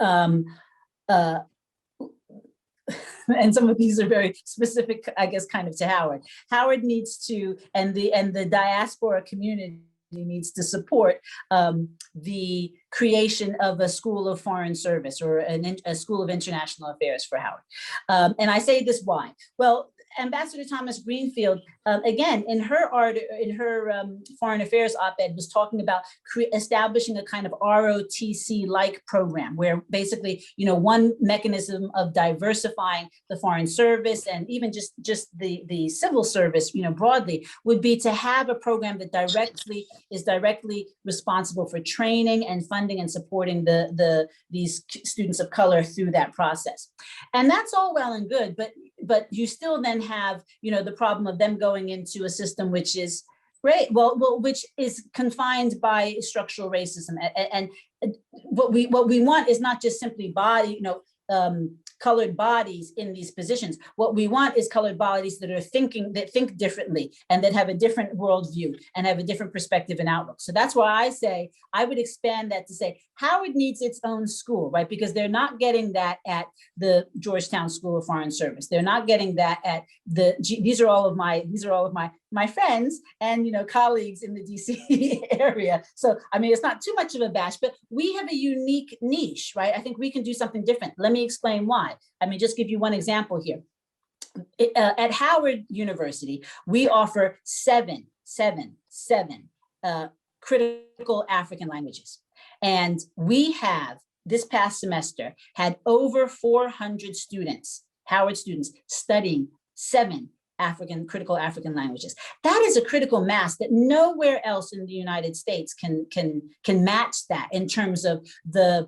And some of these are very specific, I guess, kind of to Howard. Howard needs to, and the diaspora community needs to support the creation of a school of foreign service or a school of international affairs for Howard. And I say this why? Well, Ambassador Thomas Greenfield, again, in her foreign affairs op-ed, was talking about establishing a kind of ROTC-like program where basically, one mechanism of diversifying the foreign service and even just the civil service, broadly, would be to have a program that is directly responsible for training and funding and supporting these students of color through that process. And that's all well and good, but you still then have, the problem of them going into a system which is which is confined by structural racism. And what we want is not just simply colored bodies in these positions. What we want is colored bodies that think differently and that have a different worldview and have a different perspective and outlook. So that's why I say, I would expand that to say, Howard needs its own school, right? Because they're not getting that at the Georgetown School of Foreign Service. They're not getting that at these are all of my friends and colleagues in the DC area. So, I mean, it's not too much of a bash, but we have a unique niche, right? I think we can do something different. Let me explain why. I mean, just give you one example here. At Howard University, we offer seven critical African languages. And we have, this past semester, had over 400 students, Howard students, studying 7 critical African languages. That is a critical mass that nowhere else in the United States can match that in terms of the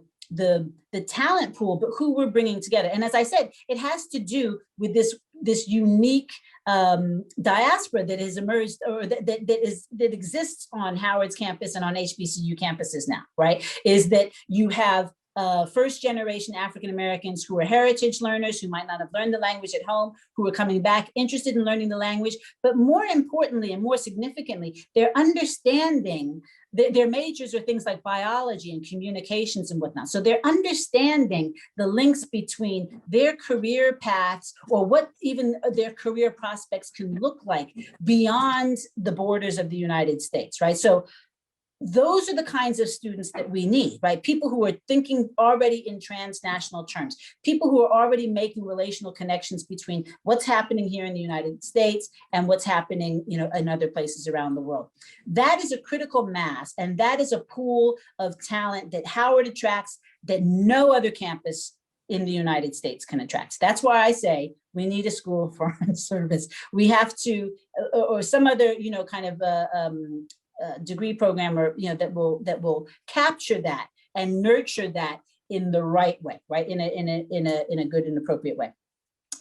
talent pool, but who we're bringing together. And as I said, it has to do with this unique diaspora that has emerged, or that exists on Howard's campus and on HBCU campuses now, right? Is that you have first generation African Americans who are heritage learners, who might not have learned the language at home, who are coming back interested in learning the language, but more importantly and more significantly, they're understanding their majors are things like biology and communications and whatnot. So they're understanding the links between their career paths, or what even their career prospects can look like beyond the borders of the United States, right? So those are the kinds of students that we need, right? People who are thinking already in transnational terms, people who are already making relational connections between what's happening here in the United States and what's happening, in other places around the world. That is a critical mass, and that is a pool of talent that Howard attracts that no other campus in the United States can attract. That's why I say we need a school of foreign service. We have to, or some other, kind of degree program, or that will capture that and nurture that in the right way, right? In a good and appropriate way.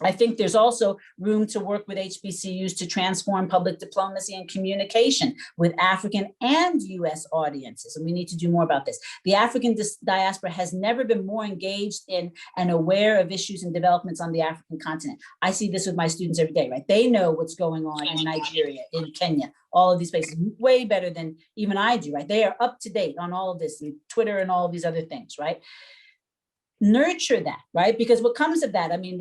I think there's also room to work with HBCUs to transform public diplomacy and communication with African and US audiences. And we need to do more about this. The African diaspora has never been more engaged in and aware of issues and developments on the African continent. I see this with my students every day, right? They know what's going on in Nigeria, in Kenya, all of these places, way better than even I do, right? They are up to date on all of this, and Twitter and all of these other things, right? Nurture that, right? Because what comes of that, I mean,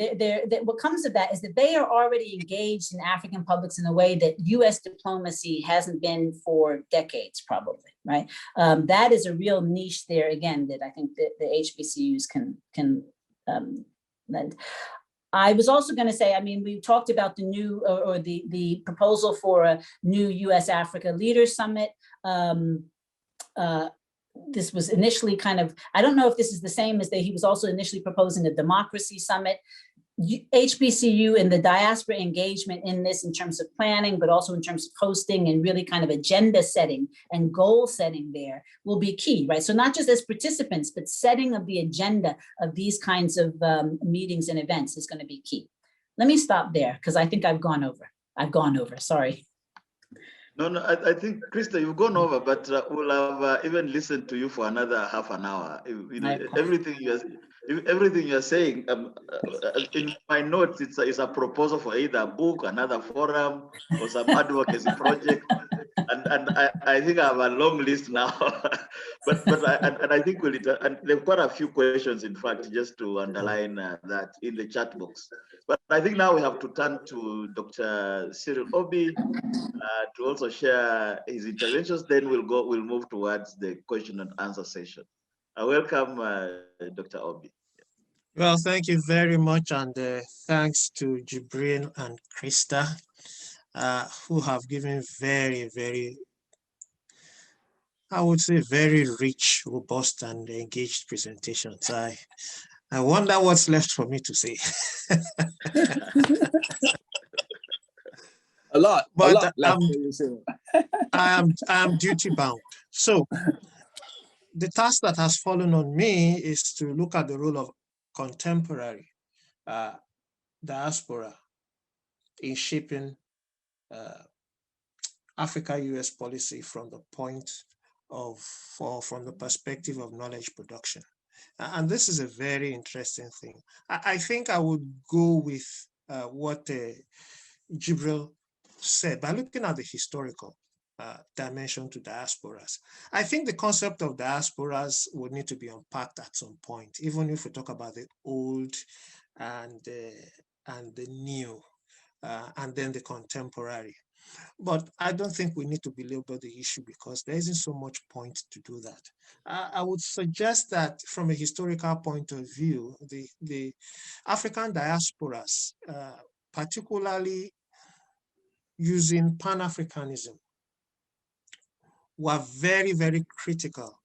what comes of that is that they are already engaged in African publics in a way that US diplomacy hasn't been for decades, probably, right? That is a real niche there, again, that I think that the HBCUs can lend. I was also going to say, I mean, we talked about the new or the proposal for a new US Africa Leaders Summit. This was initially kind of, I don't know if this is the same as that he was also initially proposing a democracy summit. HBCU and the diaspora engagement in this in terms of planning, but also in terms of hosting and really kind of agenda setting and goal setting there will be key, right? So not just as participants, but setting of the agenda of these kinds of meetings and events is going to be key. Let me stop there because I think I've gone over, sorry. No, I think, Christa, you've gone over, but we'll have even listened to you for another half an hour. You know, everything you're saying, in my notes, it's a proposal for either a book, another forum, or some advocacy project. And I think I have a long list now, but I think and there are quite a few questions, in fact, just to underline that in the chat box. But I think now we have to turn to Dr. Cyril Obi to also share his interventions. Then we'll move towards the question and answer session. Welcome, Dr. Obi. Well, thank you very much, and thanks to Jibril and Christa, who have given very, very, I would say, very rich, robust, and engaged presentations. I wonder what's left for me to say. A lot but left. I am duty bound. So the task that has fallen on me is to look at the role of contemporary diaspora in shaping Africa-US policy from the from the perspective of knowledge production. And this is a very interesting thing. I think I would go with what Jibril said by looking at the historical dimension to diasporas. I think the concept of diasporas would need to be unpacked at some point, even if we talk about the old and the new, and then the contemporary. But I don't think we need to belabor the issue because there isn't so much point to do that. I would suggest that from a historical point of view, the African diasporas, particularly using Pan-Africanism, were very, very critical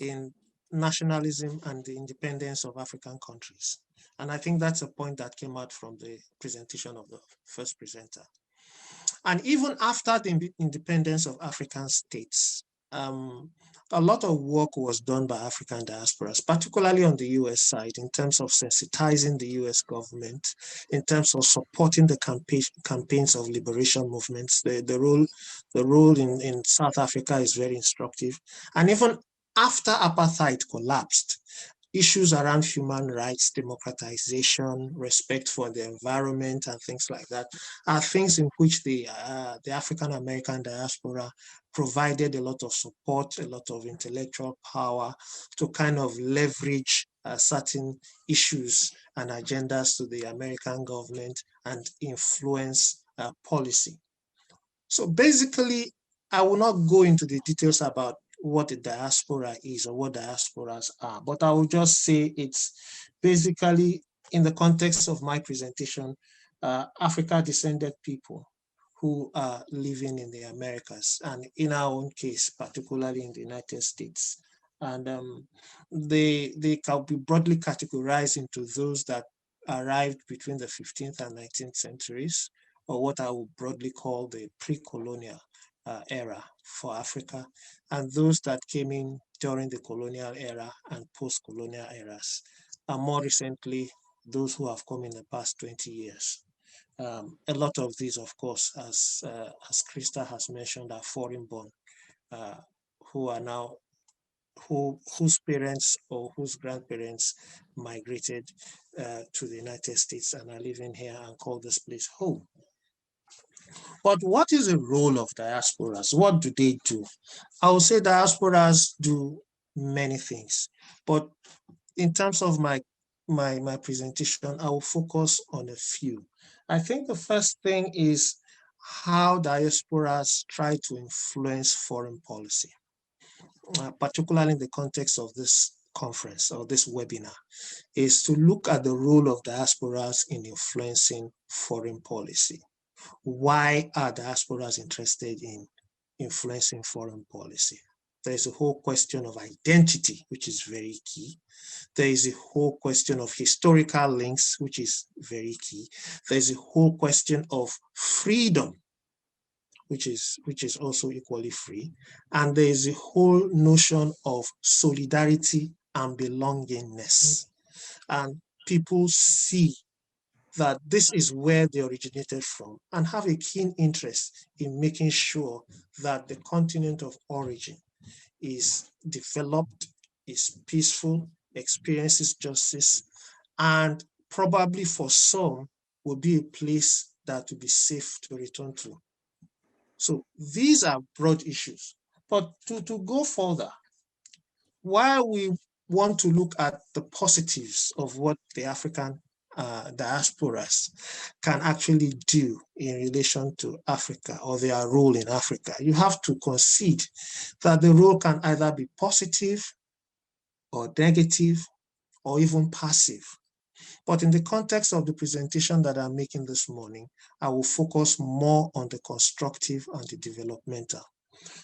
in nationalism and the independence of African countries. And I think that's a point that came out from the presentation of the first presenter. And even after the independence of African states, a lot of work was done by African diasporas, particularly on the US side, in terms of sensitizing the US government, in terms of supporting the campaigns of liberation movements. The role in South Africa is very instructive. And even after apartheid collapsed, issues around human rights, democratization, respect for the environment, and things like that are things in which the African-American diaspora provided a lot of support, a lot of intellectual power to kind of leverage certain issues and agendas to the American government and influence policy. So basically, I will not go into the details about what a diaspora is or what diasporas are, but I will just say it's basically, in the context of my presentation, Africa-descended people who are living in the Americas, and in our own case, particularly in the United States. And they can be broadly categorized into those that arrived between the 15th and 19th centuries, or what I would broadly call the pre-colonial era for Africa, and those that came in during the colonial era and post-colonial eras, and more recently, those who have come in the past 20 years. A lot of these, of course, as Christa has mentioned, are foreign-born, who are now, whose parents or whose grandparents migrated to the United States and are living here and call this place home. But what is the role of diasporas? What do they do? I would say diasporas do many things, but in terms of my presentation, I will focus on a few. I think the first thing is how diasporas try to influence foreign policy, particularly in the context of this conference or this webinar, is to look at the role of diasporas in influencing foreign policy. Why are diasporas interested in influencing foreign policy? There's a whole question of identity, which is very key. There is a whole question of historical links, which is very key. There's a whole question of freedom, which is also equally free. And there is a whole notion of solidarity and belongingness. And people see that this is where they originated from and have a keen interest in making sure that the continent of origin is developed, is peaceful, experiences justice, and probably for some will be a place that will be safe to return to. So these are broad issues. But to go further, while we want to look at the positives of what the African diasporas can actually do in relation to Africa or their role in Africa, you have to concede that the role can either be positive or negative or even passive. But in the context of the presentation that I'm making this morning, I will focus more on the constructive and the developmental.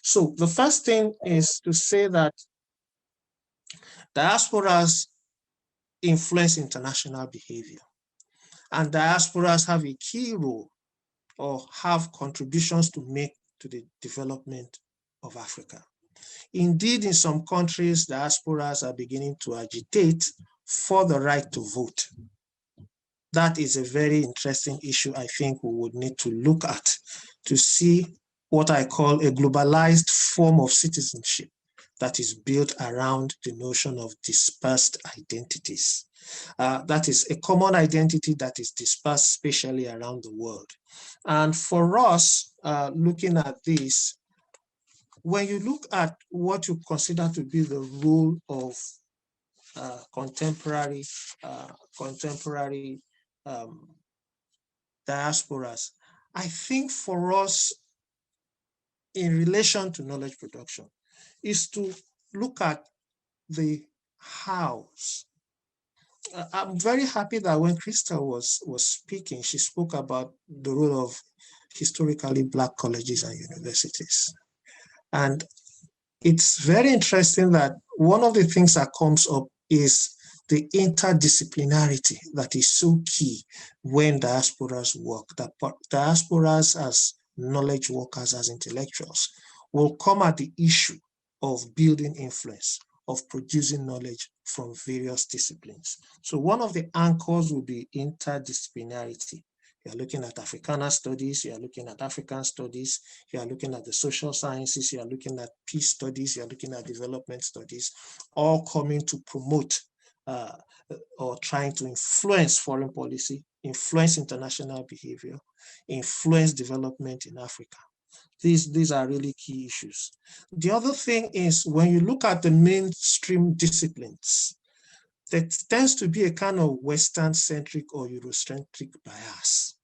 So the first thing is to say that diasporas influence international behavior, and diasporas have a key role or have contributions to make to the development of Africa. Indeed, in some countries, diasporas are beginning to agitate for the right to vote. That is a very interesting issue I think we would need to look at to see what I call a globalized form of citizenship that is built around the notion of dispersed identities. That is a common identity that is dispersed spatially around the world. And for us, looking at this, when you look at what you consider to be the role of contemporary diasporas, I think for us, in relation to knowledge production, is to look at the hows. I'm very happy that when Christa was speaking, she spoke about the role of historically Black colleges and universities. And it's very interesting that one of the things that comes up is the interdisciplinarity that is so key when diasporas work, that diasporas as knowledge workers, as intellectuals, will come at the issue of building influence, of producing knowledge from various disciplines. So one of the anchors will be interdisciplinarity. You're looking at Africana studies, you're looking at African studies, you're looking at the social sciences, you're looking at peace studies, you're looking at development studies, all coming to promote or trying to influence foreign policy, influence international behavior, influence development in Africa. These are really key issues. The other thing is when you look at the mainstream disciplines, there tends to be a kind of Western-centric or Eurocentric bias.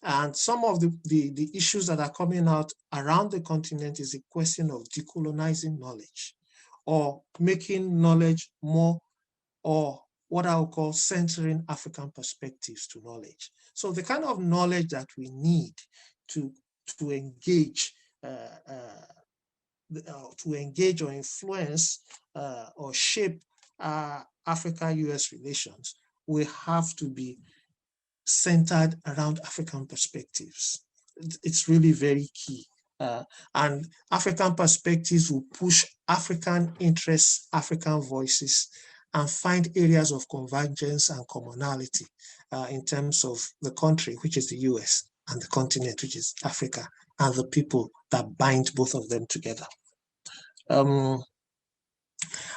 And some of the issues that are coming out around the continent is a question of decolonizing knowledge or making knowledge more, or what I would call centering African perspectives to knowledge. So the kind of knowledge that we need to engage or influence or shape Africa-US relations will have to be centered around African perspectives. It's really very key. And African perspectives will push African interests, African voices, and find areas of convergence and commonality in terms of the country, which is the US, and the continent, which is Africa, and the people that bind both of them together. I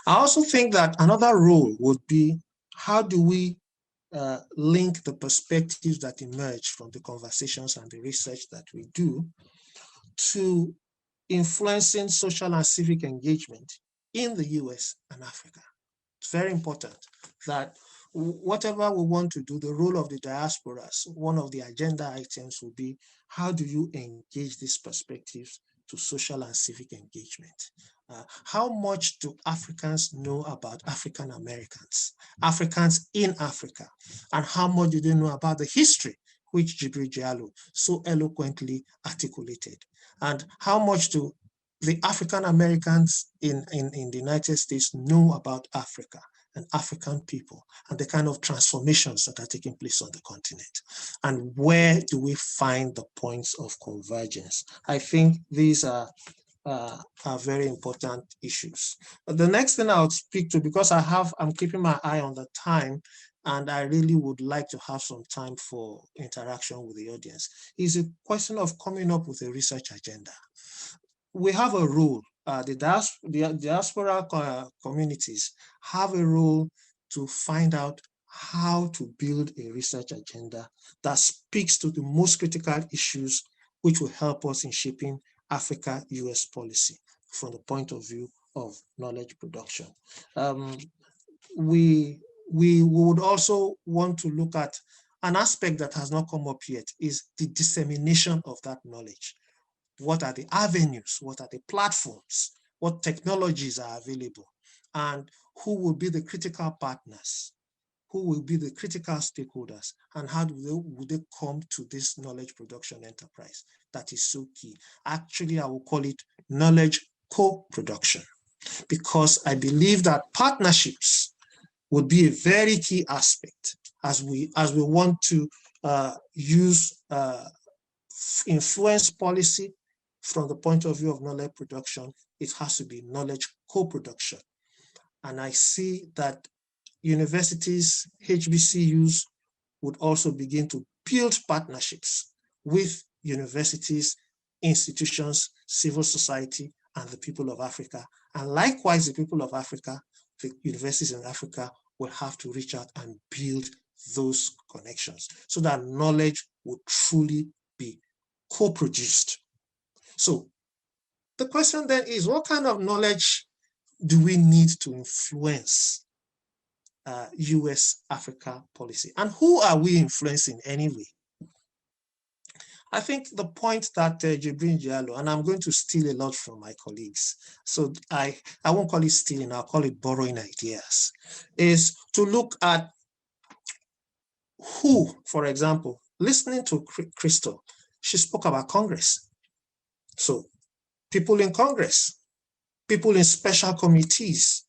also think that another role would be, how do we link the perspectives that emerge from the conversations and the research that we do to influencing social and civic engagement in the US and Africa. It's very important that whatever we want to do, the role of the diasporas, one of the agenda items will be, how do you engage these perspectives to social and civic engagement? How much do Africans know about African Americans, Africans in Africa, and how much do they know about the history which Jibril Diallo so eloquently articulated? And how much do the African Americans in the United States know about Africa and African people and the kind of transformations that are taking place on the continent? And where do we find the points of convergence? I think these are very important issues. The next thing I would speak to, because I'm keeping my eye on the time, and I really would like to have some time for interaction with the audience, is a question of coming up with a research agenda. We have a role, the diaspora communities have a role to find out how to build a research agenda that speaks to the most critical issues which will help us in shaping Africa-US policy from the point of view of knowledge production. We would also want to look at an aspect that has not come up yet, is the dissemination of that knowledge. What are the avenues? What are the platforms? What technologies are available? And who will be the critical partners? Who will be the critical stakeholders? And how would they come to this knowledge production enterprise? That is so key. Actually, I will call it knowledge co-production, because I believe that partnerships would be a very key aspect as we want to influence policy from the point of view of knowledge production. It has to be knowledge co-production. And I see that universities, HBCUs would also begin to build partnerships with universities, institutions, civil society, and the people of Africa. And likewise, the people of Africa, the universities in Africa will have to reach out and build those connections so that knowledge would truly be co-produced. So the question then is, what kind of knowledge do we need to influence US-Africa policy? And who are we influencing anyway? I think the point that Jibril Diallo, and I'm going to steal a lot from my colleagues, so I won't call it stealing, I'll call it borrowing ideas, is to look at who, for example, listening to Christa, she spoke about Congress. So people in Congress, people in special committees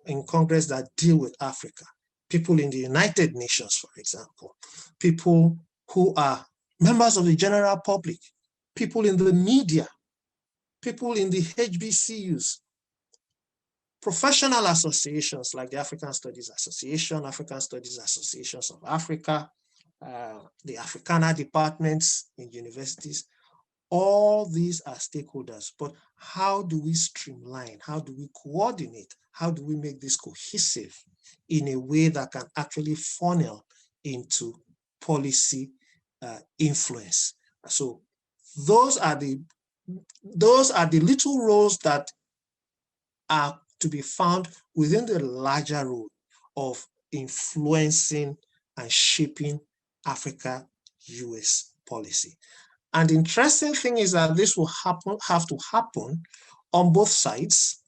in Congress that deal with Africa, people in the United Nations, for example, people who are members of the general public, people in the media, people in the HBCUs, professional associations like the African Studies Association, African Studies Associations of Africa, the Africana departments in universities. All these are stakeholders, but how do we streamline? How do we coordinate? How do we make this cohesive in a way that can actually funnel into policy influence? So those are the little roles that are to be found within the larger role of influencing and shaping Africa-US policy. And the interesting thing is that this will have to happen on both sides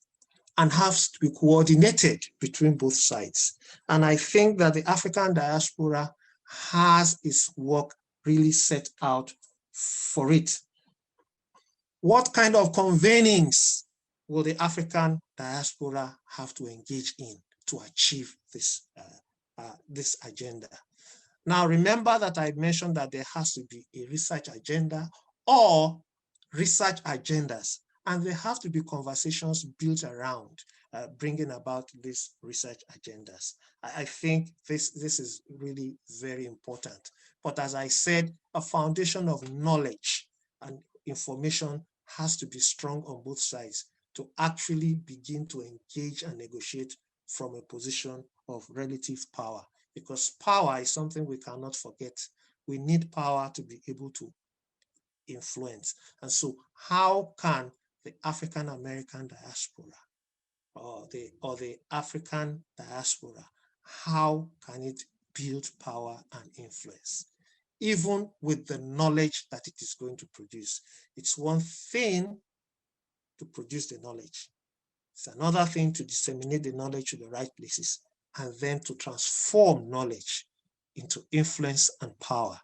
and have to be coordinated between both sides. And I think that the African diaspora has its work really set out for it. What kind of convenings will the African diaspora have to engage in to achieve this agenda? Now, remember that I mentioned that there has to be a research agenda or research agendas, and there have to be conversations built around bringing about these research agendas. I think this is really very important. But as I said, a foundation of knowledge and information has to be strong on both sides to actually begin to engage and negotiate from a position of relative power, because power is something we cannot forget. We need power to be able to influence. And so how can the African American diaspora or the African diaspora, how can it build power and influence, even with the knowledge that it is going to produce? It's one thing to produce the knowledge. It's another thing to disseminate the knowledge to the right places and then to transform knowledge into influence and power.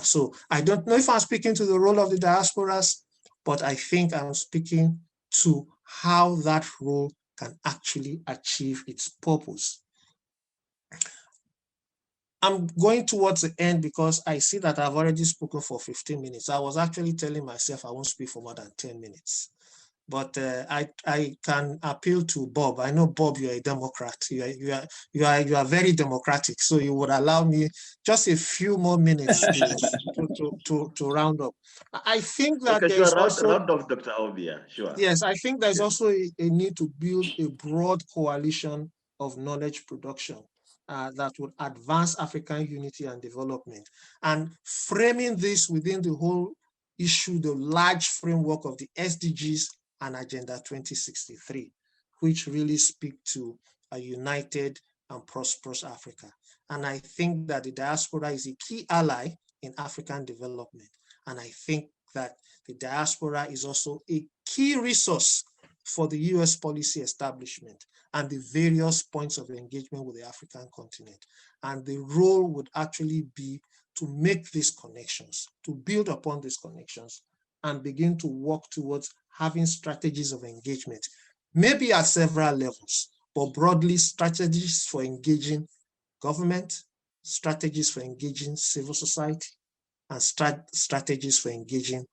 So I don't know if I'm speaking to the role of the diasporas, but I think I'm speaking to how that role can actually achieve its purpose. I'm going towards the end because I see that I've already spoken for 15 minutes. I was actually telling myself I won't speak for more than 10 minutes. But I can appeal to Bob. I know, Bob, you're a Democrat. You are very democratic. So you would allow me just a few more minutes to round up. I think that okay, there's sure, also round off Dr. Obi, sure. Yes, I think there's also a need to build a broad coalition of knowledge production that would advance African unity and development. And framing this within the whole issue, the large framework of the SDGs and Agenda 2063, which really speak to a united and prosperous Africa. And I think that the diaspora is a key ally in African development. And I think that the diaspora is also a key resource for the US policy establishment and the various points of engagement with the African continent. And the role would actually be to make these connections, to build upon these connections, and begin to work towards having strategies of engagement, maybe at several levels, but broadly strategies for engaging government, strategies for engaging civil society, and strategies for engaging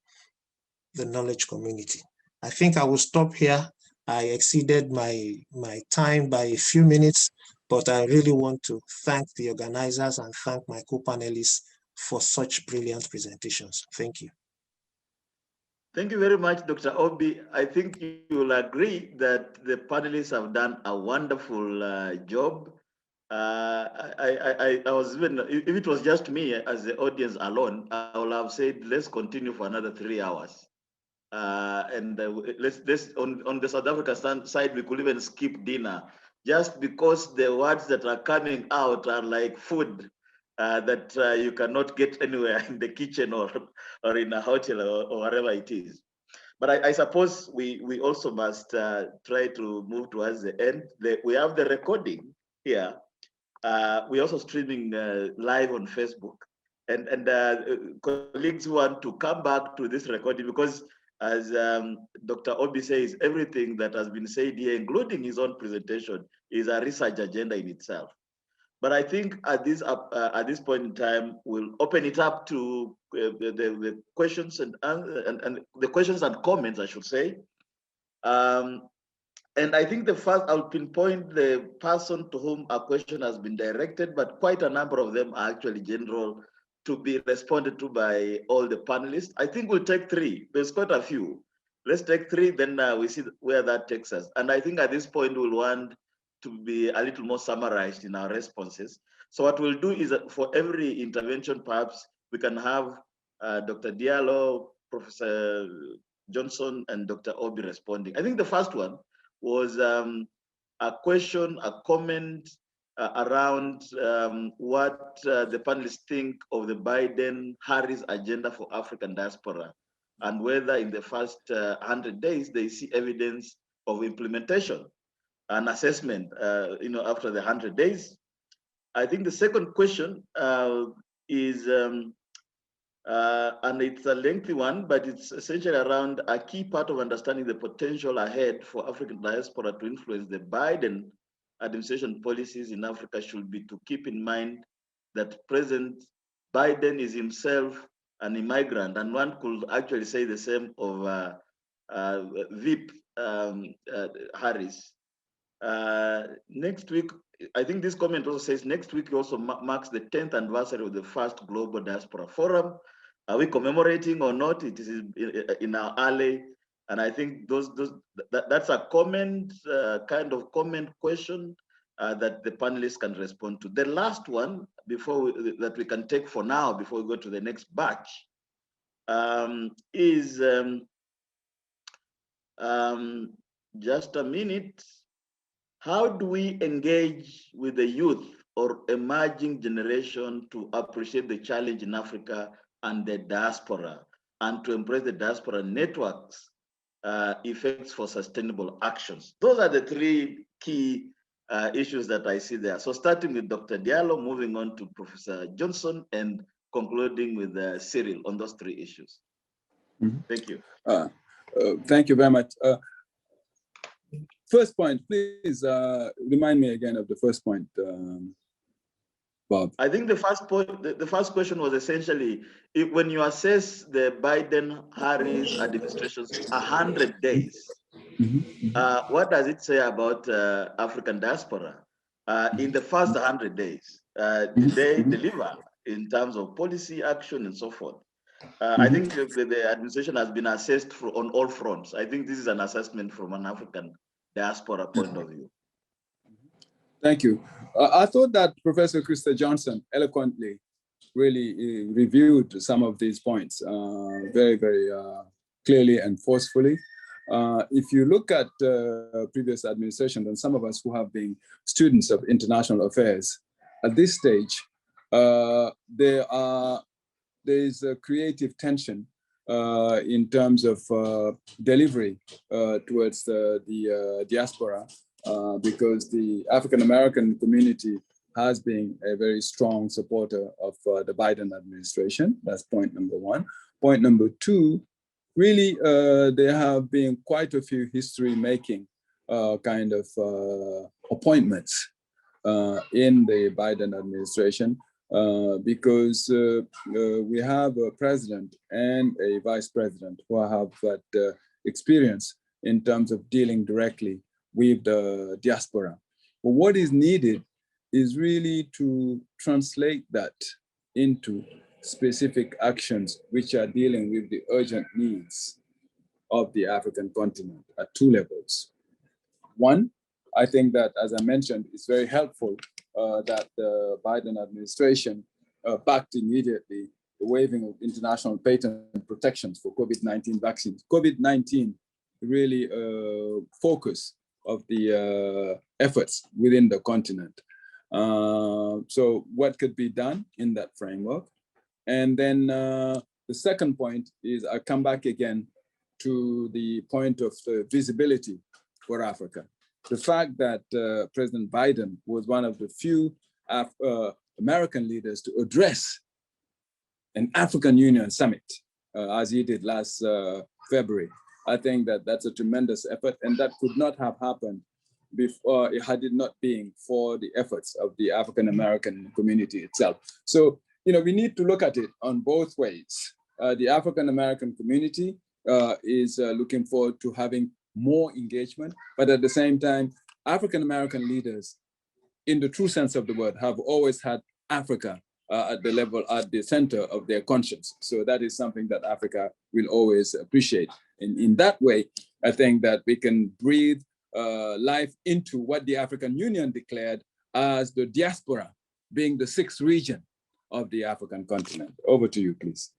the knowledge community. I think I will stop here. I exceeded my time by a few minutes, but I really want to thank the organizers and thank my co-panelists for such brilliant presentations. Thank you. Thank you very much, Dr. Obi. I think you will agree that the panelists have done a wonderful job. I was even, if it was just me as the audience alone, I would have said, let's continue for another 3 hours. Let's on the South African side, we could even skip dinner just because the words that are coming out are like food that you cannot get anywhere in the kitchen or in a hotel or wherever it is. But I suppose we also must try to move towards the end. We have the recording here. We're also streaming live on Facebook. And colleagues want to come back to this recording because, as Dr. Obi says, everything that has been said here, including his own presentation, is a research agenda in itself. But I think at this point in time, we'll open it up to the questions and the questions and comments, I should say. And I think the first, I'll pinpoint the person to whom a question has been directed, but quite a number of them are actually general to be responded to by all the panelists. I think we'll take 3. There's quite a few. Let's take 3, then we see where that takes us. And I think at this point, we'll want to be a little more summarized in our responses. So what we'll do is for every intervention, perhaps we can have Dr. Diallo, Professor Johnson, and Dr. Obi responding. I think the first one was a question, a comment around what the panelists think of the Biden-Harris agenda for African diaspora, and whether in the first 100 days they see evidence of implementation and assessment, after the 100 days. I think the second question is, and it's a lengthy one, but it's essentially around a key part of understanding the potential ahead for African diaspora to influence the Biden administration policies in Africa should be to keep in mind that President Biden is himself an immigrant, and one could actually say the same of VIP Harris. Next week, I think this comment also says next week also marks the 10th anniversary of the first Global Diaspora Forum. Are we commemorating or not? It is in our alley. And I think that's a comment, kind of comment question that the panelists can respond to. The last one that we can take for now before we go to the next batch is just a minute. How do we engage with the youth or emerging generation to appreciate the challenge in Africa and the diaspora, and to embrace the diaspora networks effects for sustainable actions? Those are the three key issues that I see there. So starting with Dr. Diallo, moving on to Professor Johnson, and concluding with Cyril on those three issues. Mm-hmm. Thank you. Thank you very much. First point, please remind me again of the first point, Bob. I think the first point, the first question was essentially, when you assess the Biden-Harris administration's 100 days, what does it say about African diaspora in the first 100 days? Did they deliver in terms of policy action and so forth? I think the administration has been assessed on all fronts. I think this is an assessment from an African diaspora point of view. Thank you. I thought that Professor Christa Johnson eloquently really reviewed some of these points very, very clearly and forcefully. If you look at previous administration, and some of us who have been students of international affairs, at this stage, there is a creative tension in terms of delivery towards the diaspora, because the African-American community has been a very strong supporter of the Biden administration. That's point number one. Point number two, really, there have been quite a few history-making kind of appointments in the Biden administration, because we have a president and a vice president who have that experience in terms of dealing directly with the diaspora. But what is needed is really to translate that into specific actions which are dealing with the urgent needs of the African continent at two levels. One, I think that, as I mentioned, it's very helpful that the Biden administration backed immediately the waiving of international patent protections for COVID-19 vaccines. COVID-19 really focus of the efforts within the continent. So what could be done in that framework? And then the second point is I come back again to the point of visibility for Africa. The fact that President Biden was one of the few American leaders to address an African Union summit, as he did last February. I think that that's a tremendous effort, and that could not have happened before had it not been for the efforts of the African American community itself. So, we need to look at it on both ways. The African American community is looking forward to having more engagement, but at the same time, African American leaders, in the true sense of the word, have always had Africa at the center of their conscience. So that is something that Africa will always appreciate. And in that way, I think that we can breathe life into what the African Union declared as the diaspora being the sixth region of the African continent. Over to you, please.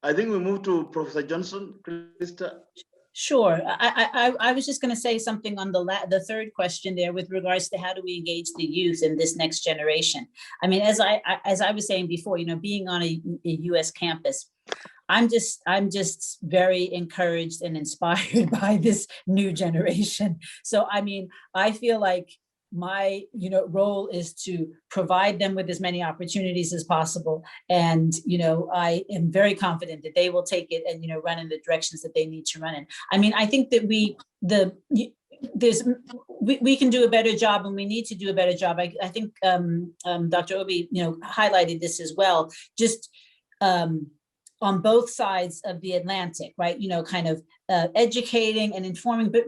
I think we move to Professor Johnson. Christa. Sure. I was just going to say something on the third question there with regards to how do we engage the youth in this next generation. I mean, as I was saying before, being on a U.S. campus, I'm just very encouraged and inspired by this new generation. So, I mean, I feel like my role is to provide them with as many opportunities as possible, and I am very confident that they will take it and run in the directions that they need to run in. I mean, I think that we can do a better job, and we need to do a better job. I think Dr. Obi highlighted this as well. Just on both sides of the Atlantic, right? You know, kind of educating and informing, but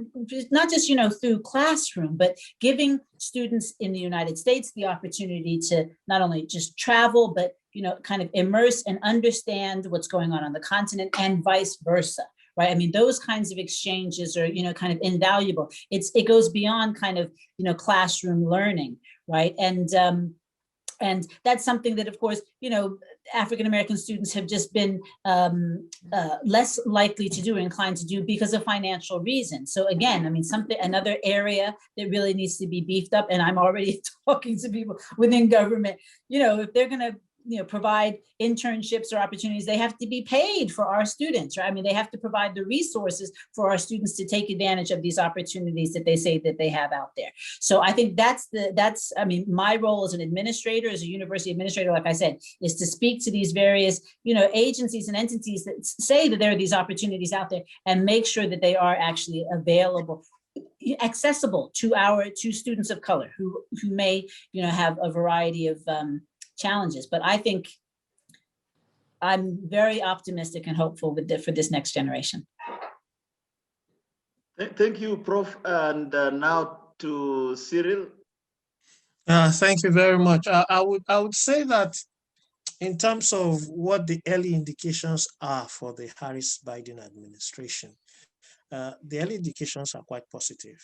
not just, you know, through classroom, but giving students in the United States the opportunity to not only just travel, but, you know, kind of immerse and understand what's going on the continent and vice versa, right? I mean, those kinds of exchanges are, you know, kind of invaluable. It goes beyond kind of, you know, classroom learning, right? And that's something that, of course, you know, African-American students have just been less likely to do or inclined to do because of financial reasons. So again, I mean, another area that really needs to be beefed up, and I'm already talking to people within government, you know, if they're gonna, you know, provide internships or opportunities, they have to be paid for our students, right? I mean, they have to provide the resources for our students to take advantage of these opportunities that they say that they have out there. So I think I mean, my role as an administrator, as a university administrator, like I said, is to speak to these various, you know, agencies and entities that say that there are these opportunities out there and make sure that they are actually available, accessible to students of color who may, you know, have a variety of challenges. But I think I'm very optimistic and hopeful for this next generation. Thank you, Prof. And now to Cyril. Thank you very much. I would say that in terms of what the early indications are for the Harris-Biden administration, the early indications are quite positive.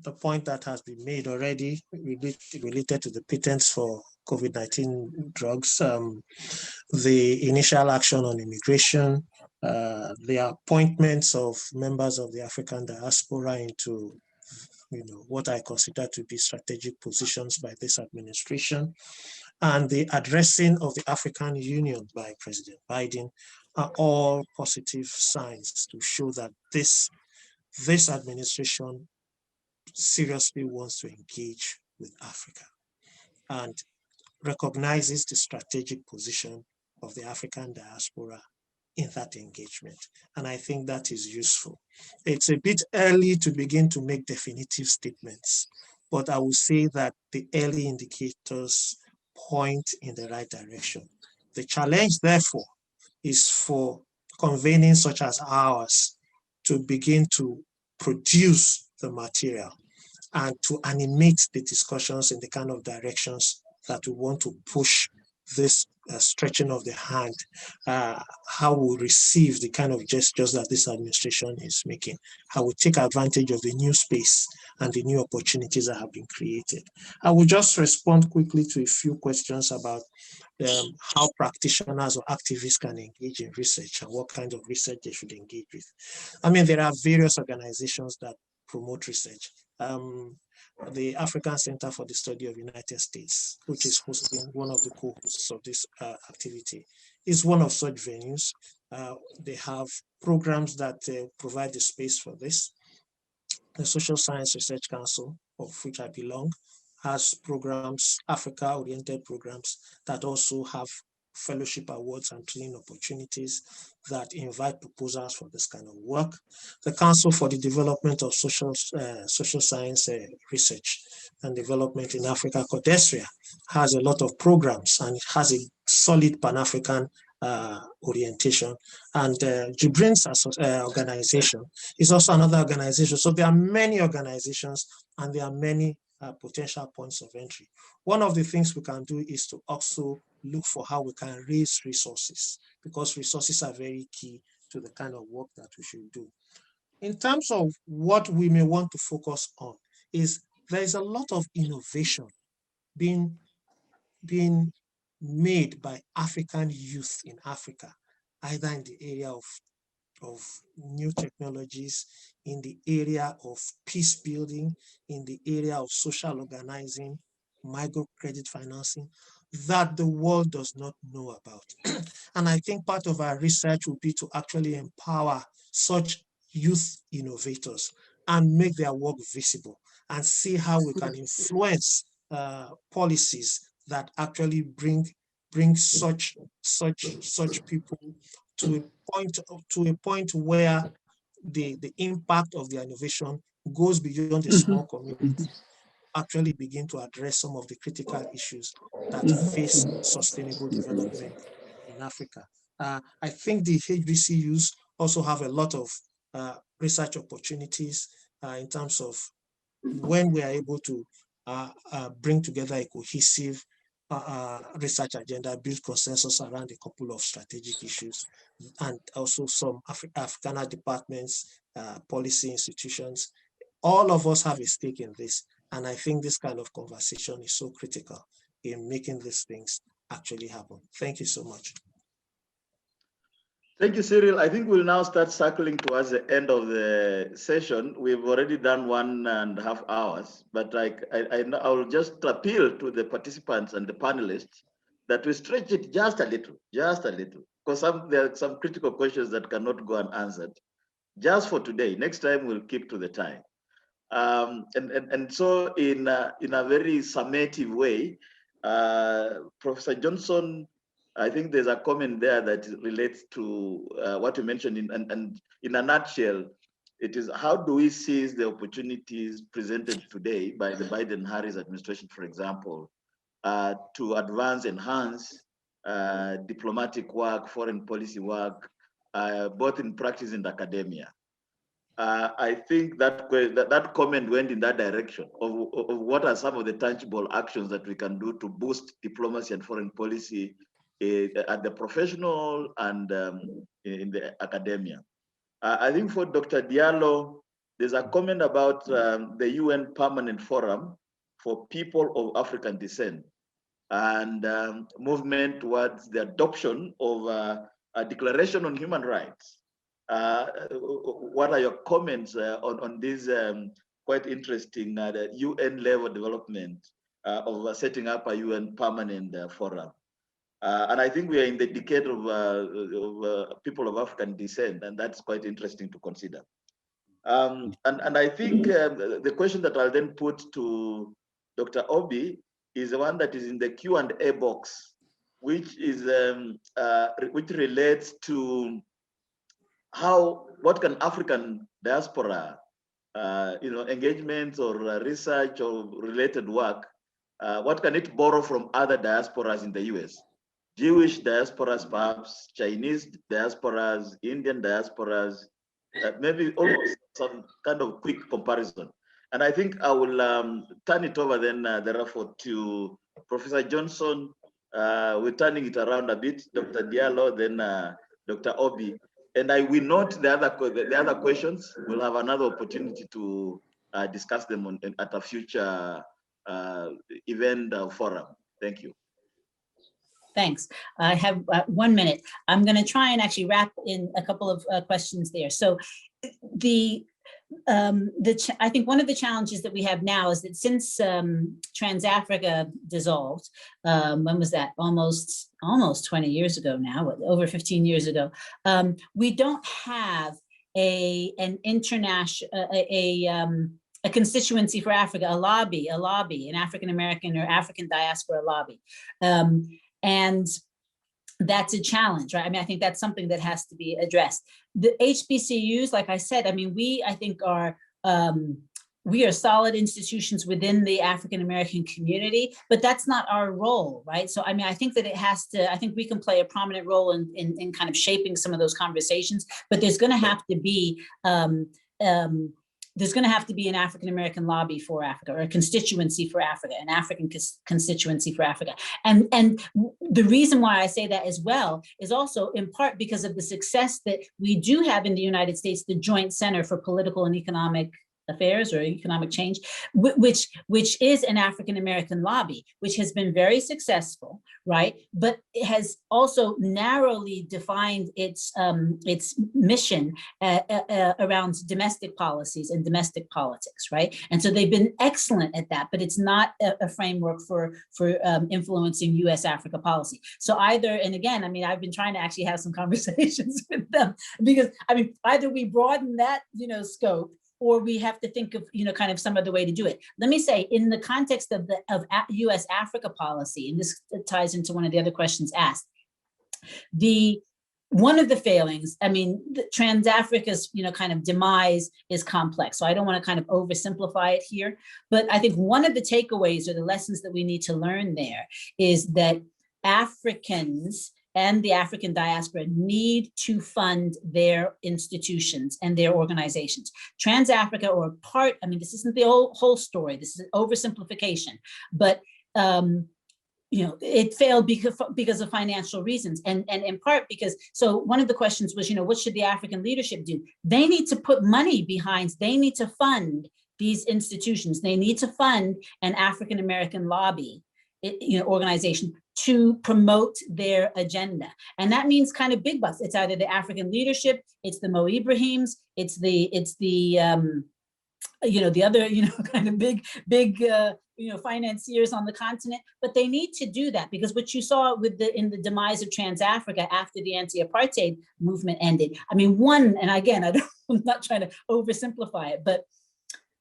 The point that has been made already related to the patents for COVID-19 drugs, the initial action on immigration, the appointments of members of the African diaspora into, you know, what I consider to be strategic positions by this administration, and the addressing of the African Union by President Biden are all positive signs to show that this administration seriously wants to engage with Africa and recognizes the strategic position of the African diaspora in that engagement. And I think that is useful. It's a bit early to begin to make definitive statements, but I will say that the early indicators point in the right direction. The challenge, therefore, is for convening such as ours to begin to produce the material and to animate the discussions in the kind of directions that we want to push this stretching of the hand, how we receive the kind of gestures that this administration is making, how we take advantage of the new space and the new opportunities that have been created. I will just respond quickly to a few questions about how practitioners or activists can engage in research and what kind of research they should engage with. I mean, there are various organizations that promote research. The African Center for the Study of United States, which is hosting one of the co-hosts of this activity, is one of such venues. They have programs that provide the space for this. The Social Science Research Council, of which I belong, has programs, Africa-oriented programs that also have fellowship awards and training opportunities that invite proposals for this kind of work. The Council for the Development of Social Science Research and Development in Africa, CODESRIA, has a lot of programs and it has a solid Pan-African orientation. And Jibrin's organization is also another organization. So there are many organizations and there are many potential points of entry. One of the things we can do is to also look for how we can raise resources, because resources are very key to the kind of work that we should do. In terms of what we may want to focus on, is there is a lot of innovation being made by African youth in Africa, either in the area of new technologies, in the area of peace building, in the area of social organizing, microcredit financing, that the world does not know about. And I think part of our research will be to actually empower such youth innovators and make their work visible and see how we can influence policies that actually bring such people to a point where the impact of the innovation goes beyond a small community, actually begin to address some of the critical issues that face sustainable development in Africa. I think the HBCUs also have a lot of research opportunities in terms of when we are able to bring together a cohesive research agenda, build consensus around a couple of strategic issues, and also some Africana departments, policy institutions. All of us have a stake in this. And I think this kind of conversation is so critical in making these things actually happen. Thank you so much. Thank you, Cyril. I think we'll now start circling towards the end of the session. We've already done 1.5 hours, but I will just appeal to the participants and the panelists that we stretch it just a little, because there are some critical questions that cannot go unanswered. Just for today. Next time we'll keep to the time. And so in a very summative way, Professor Johnson, I think there's a comment there that relates to what you mentioned, and in a nutshell, it is how do we seize the opportunities presented today by the Biden-Harris administration, for example, to advance, enhance diplomatic work, foreign policy work, both in practice and academia. I think that comment went in that direction of what are some of the tangible actions that we can do to boost diplomacy and foreign policy at the professional and in the academia. I think for Dr. Diallo, there's a comment about the UN Permanent Forum for People of African Descent and movement towards the adoption of a Declaration on Human Rights. What are your comments on this quite interesting UN level development of setting up a UN Permanent Forum? And I think we are in the decade of people of African descent, and that's quite interesting to consider. And I think the question that I'll then put to Dr. Obi is the one that is in the Q&A box, which is which relates to what can African diaspora, engagements or research or related work, what can it borrow from other diasporas in the US? Jewish diasporas, perhaps Chinese diasporas, Indian diasporas, maybe almost some kind of quick comparison. And I think I will turn it over then therefore to Professor Johnson. We're turning it around a bit, Dr. Diallo, then Dr. Obi. And I will note the other questions. We'll have another opportunity to discuss them at a future event forum. Thank you. Thanks. I have 1 minute. I'm going to try and actually wrap in a couple of questions there. So I think one of the challenges that we have now is that since Trans-Africa dissolved, when was that? Almost 20 years ago now, over 15 years ago, we don't have an international, a constituency for Africa, a lobby, an African-American or African diaspora lobby. And that's a challenge, right? I mean, I think that's something that has to be addressed. The HBCUs, like I said, I mean, I think we are solid institutions within the African-American community, but that's not our role, right? So, I mean, I think that I think we can play a prominent role in kind of shaping some of those conversations, but there's going to have to be, an African-American lobby for Africa, or a constituency for Africa, an African constituency for Africa. And the reason why I say that as well is also in part because of the success that we do have in the United States, the Joint Center for Political and Economic Affairs or Economic Change, which is an African-American lobby, which has been very successful, right? But it has also narrowly defined its mission around domestic policies and domestic politics, right? And so they've been excellent at that, but it's not a framework for influencing U.S.-Africa policy. So and again, I mean, I've been trying to actually have some conversations with them because, I mean, either we broaden that, scope, or we have to think of, kind of some other way to do it. Let me say, in the context of U.S.-Africa policy, and this ties into one of the other questions asked, one of the failings, I mean, Trans-Africa's, kind of demise is complex. So I don't want to kind of oversimplify it here, but I think one of the takeaways or the lessons that we need to learn there is that Africans and the African diaspora need to fund their institutions and their organizations. Trans-Africa, or part, I mean, this isn't the whole story, this is an oversimplification, but it failed because of financial reasons, and in part because, so one of the questions was, what should the African leadership do? They need to put money behind, they need to fund these institutions. They need to fund an African-American lobby, organization to promote their agenda. And that means kind of big bucks. It's either the African leadership, it's the Mo Ibrahims, it's the other, kind of big, financiers on the continent, but they need to do that, because what you saw in the demise of Trans-Africa after the anti-apartheid movement ended. I mean, and again, I'm not trying to oversimplify it, but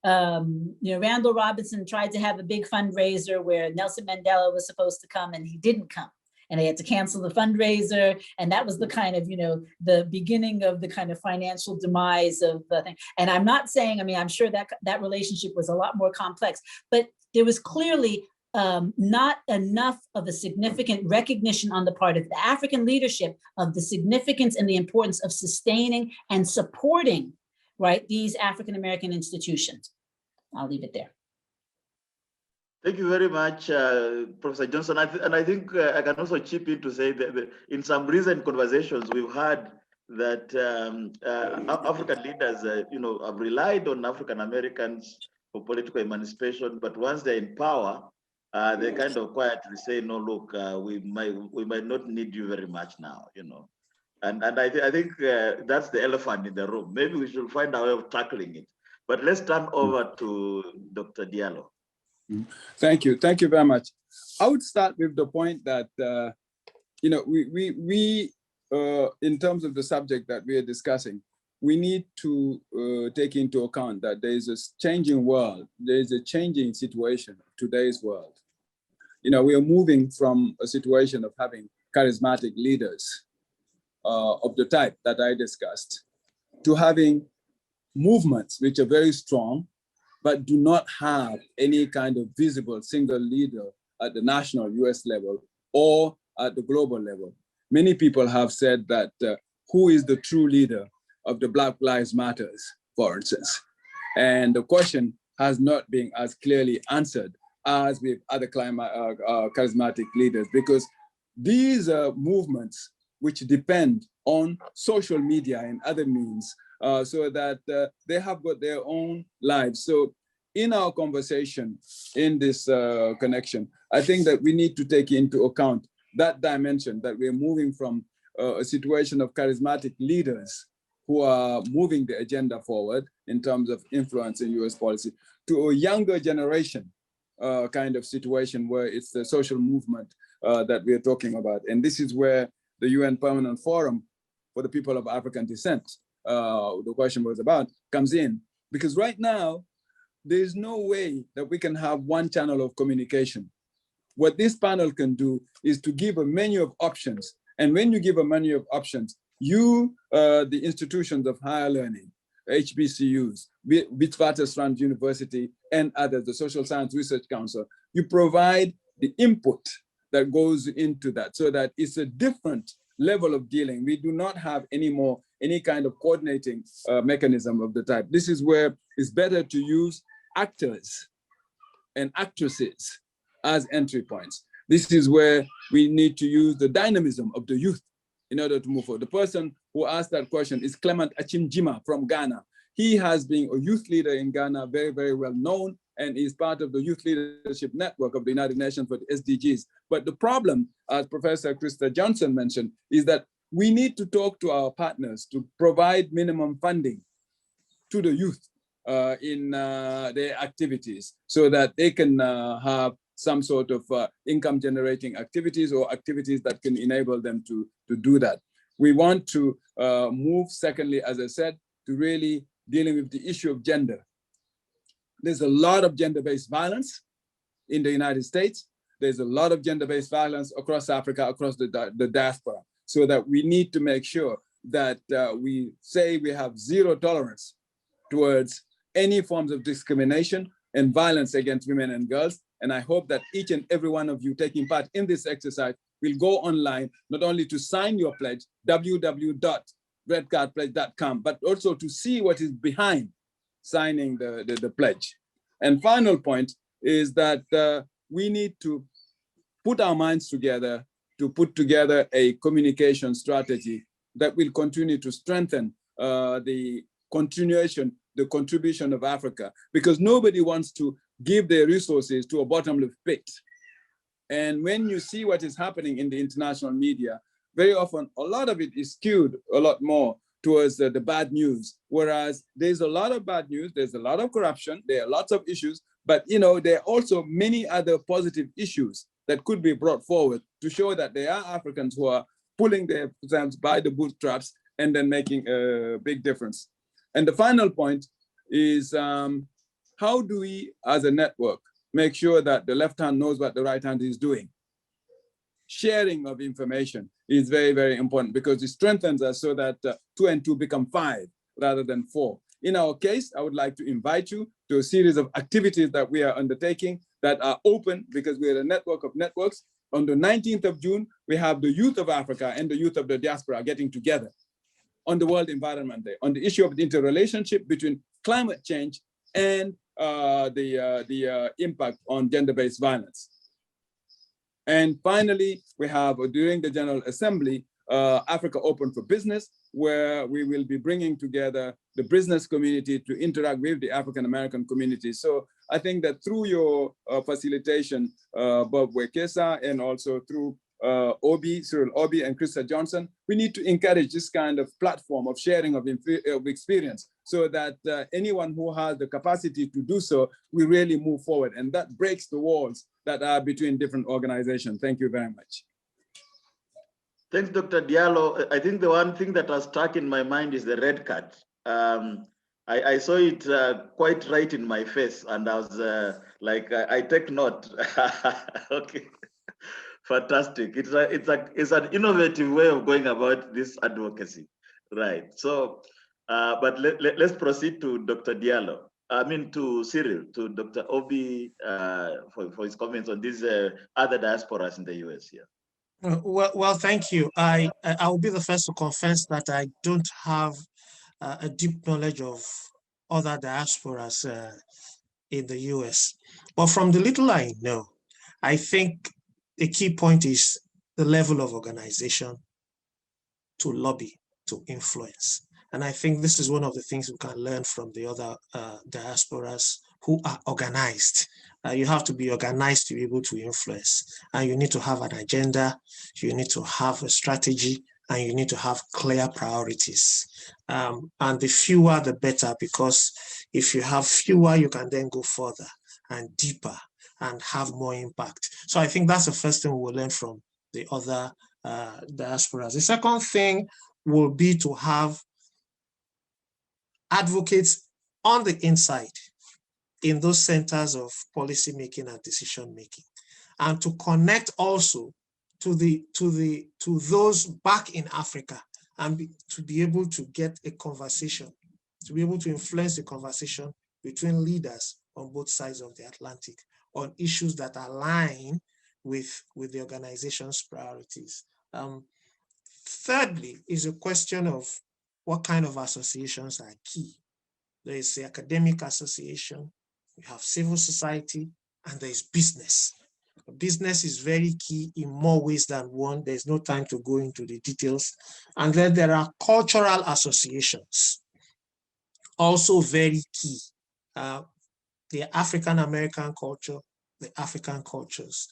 Randall Robinson tried to have a big fundraiser where Nelson Mandela was supposed to come and he didn't come. And they had to cancel the fundraiser. And that was the kind of, the beginning of the kind of financial demise of the thing. And I'm not saying, I'm sure that relationship was a lot more complex, but there was clearly not enough of a significant recognition on the part of the African leadership of the significance and the importance of sustaining and supporting, right, these African-American institutions. I'll leave it there. Thank you very much, Professor Johnson. I think I can also chip in to say that in some recent conversations we've had that African leaders, have relied on African Americans for political emancipation, but once they're in power, they kind of quietly say, "No, look, we might not need you very much now," And I think that's the elephant in the room. Maybe we should find a way of tackling it. But let's turn over to Dr. Diallo. Thank you very much. I would start with the point that we in terms of the subject that we are discussing, we need to take into account that there is a changing world, there is a changing situation of today's world. We are moving from a situation of having charismatic leaders of the type that I discussed to having movements which are very strong, but do not have any kind of visible single leader at the national US level or at the global level. Many people have said that who is the true leader of the Black Lives Matters, for instance? And the question has not been as clearly answered as with other charismatic leaders, because these are movements which depend on social media and other means, so that they have got their own lives. So in our conversation in this connection, I think that we need to take into account that dimension, that we're moving from a situation of charismatic leaders who are moving the agenda forward in terms of influence in US policy to a younger generation kind of situation where it's the social movement that we're talking about. And this is where the UN Permanent Forum for the People of African Descent, the question was about, comes in. Because right now, there's no way that we can have one channel of communication. What this panel can do is to give a menu of options. And when you give a menu of options, you, the institutions of higher learning, HBCUs, Witwatersrand University and others, the Social Science Research Council, you provide the input that goes into that, so that it's a different level of dealing. We do not have anymore any kind of coordinating mechanism of the type. This is where it's better to use actors and actresses as entry points. This is where we need to use the dynamism of the youth in order to move forward. The person who asked that question is Clement Achimjima from Ghana. He has been a youth leader in Ghana, very, very well known, and is part of the Youth Leadership Network of the United Nations for the SDGs. But the problem, as Professor Christa Johnson mentioned, is that we need to talk to our partners to provide minimum funding to the youth in their activities, so that they can have some sort of income generating activities or activities that can enable them to do that. We want to move, secondly, as I said, to really dealing with the issue of gender. There's a lot of gender-based violence in the United States. There's a lot of gender-based violence across Africa, across the diaspora, so that we need to make sure that we say we have zero tolerance towards any forms of discrimination and violence against women and girls. And I hope that each and every one of you taking part in this exercise will go online, not only to sign your pledge, www.redcardpledge.com, but also to see what is behind signing the pledge. And final point is that we need to put our minds together to put together a communication strategy that will continue to strengthen the contribution of Africa, because nobody wants to give their resources to a bottomless pit. And when you see what is happening in the international media, very often a lot of it is skewed a lot more towards the bad news, whereas there's a lot of bad news, there's a lot of corruption, there are lots of issues, but there are also many other positive issues that could be brought forward to show that there are Africans who are pulling themselves by the bootstraps and then making a big difference. And the final point is, how do we, as a network, make sure that the left hand knows what the right hand is doing? Sharing of information is very, very important, because it strengthens us so that 2 and 2 become 5 rather than 4. In our case, I would like to invite you to a series of activities that we are undertaking that are open, because we are a network of networks. On the 19th of June, we have the youth of Africa and the youth of the diaspora getting together on the World Environment Day, on the issue of the interrelationship between climate change and the impact on gender-based violence. And finally, we have, during the General Assembly, Africa Open for Business, where we will be bringing together the business community to interact with the African-American community. So I think that through your facilitation, Bob Wekesa, and also through Cyril Obi and Christa Johnson, we need to encourage this kind of platform of sharing of experience, so that anyone who has the capacity to do so will really move forward. And that breaks the walls that are between different organizations. Thank you very much. Thanks, Dr. Diallo. I think the one thing that was stuck in my mind is the red card. I saw it quite right in my face, and I was I take note. Okay, fantastic. It's an innovative way of going about this advocacy, right? So, but let's proceed to Dr. Diallo. To Cyril, to Dr. Obi for his comments on these other diasporas in the US here. Well, thank you. I will be the first to confess that I don't have a deep knowledge of other diasporas in the US. But from the little I know, I think the key point is the level of organization to lobby, to influence. And I think this is one of the things we can learn from the other diasporas who are organized. You have to be organized to be able to influence. And you need to have an agenda, you need to have a strategy, and you need to have clear priorities. And the fewer, the better, because if you have fewer, you can then go further and deeper and have more impact. So I think that's the first thing we'll learn from the other diasporas. The second thing will be to have advocates on the inside in those centers of policy making and decision making, and to connect also to those back in Africa, and to be able to get a conversation, to be able to influence a conversation between leaders on both sides of the Atlantic on issues that align with the organization's priorities. Thirdly is a question of what kind of associations are key. There is the academic association, we have civil society, and there is business. Business is very key in more ways than one. There's no time to go into the details. And then there are cultural associations, also very key. The African-American culture, the African cultures,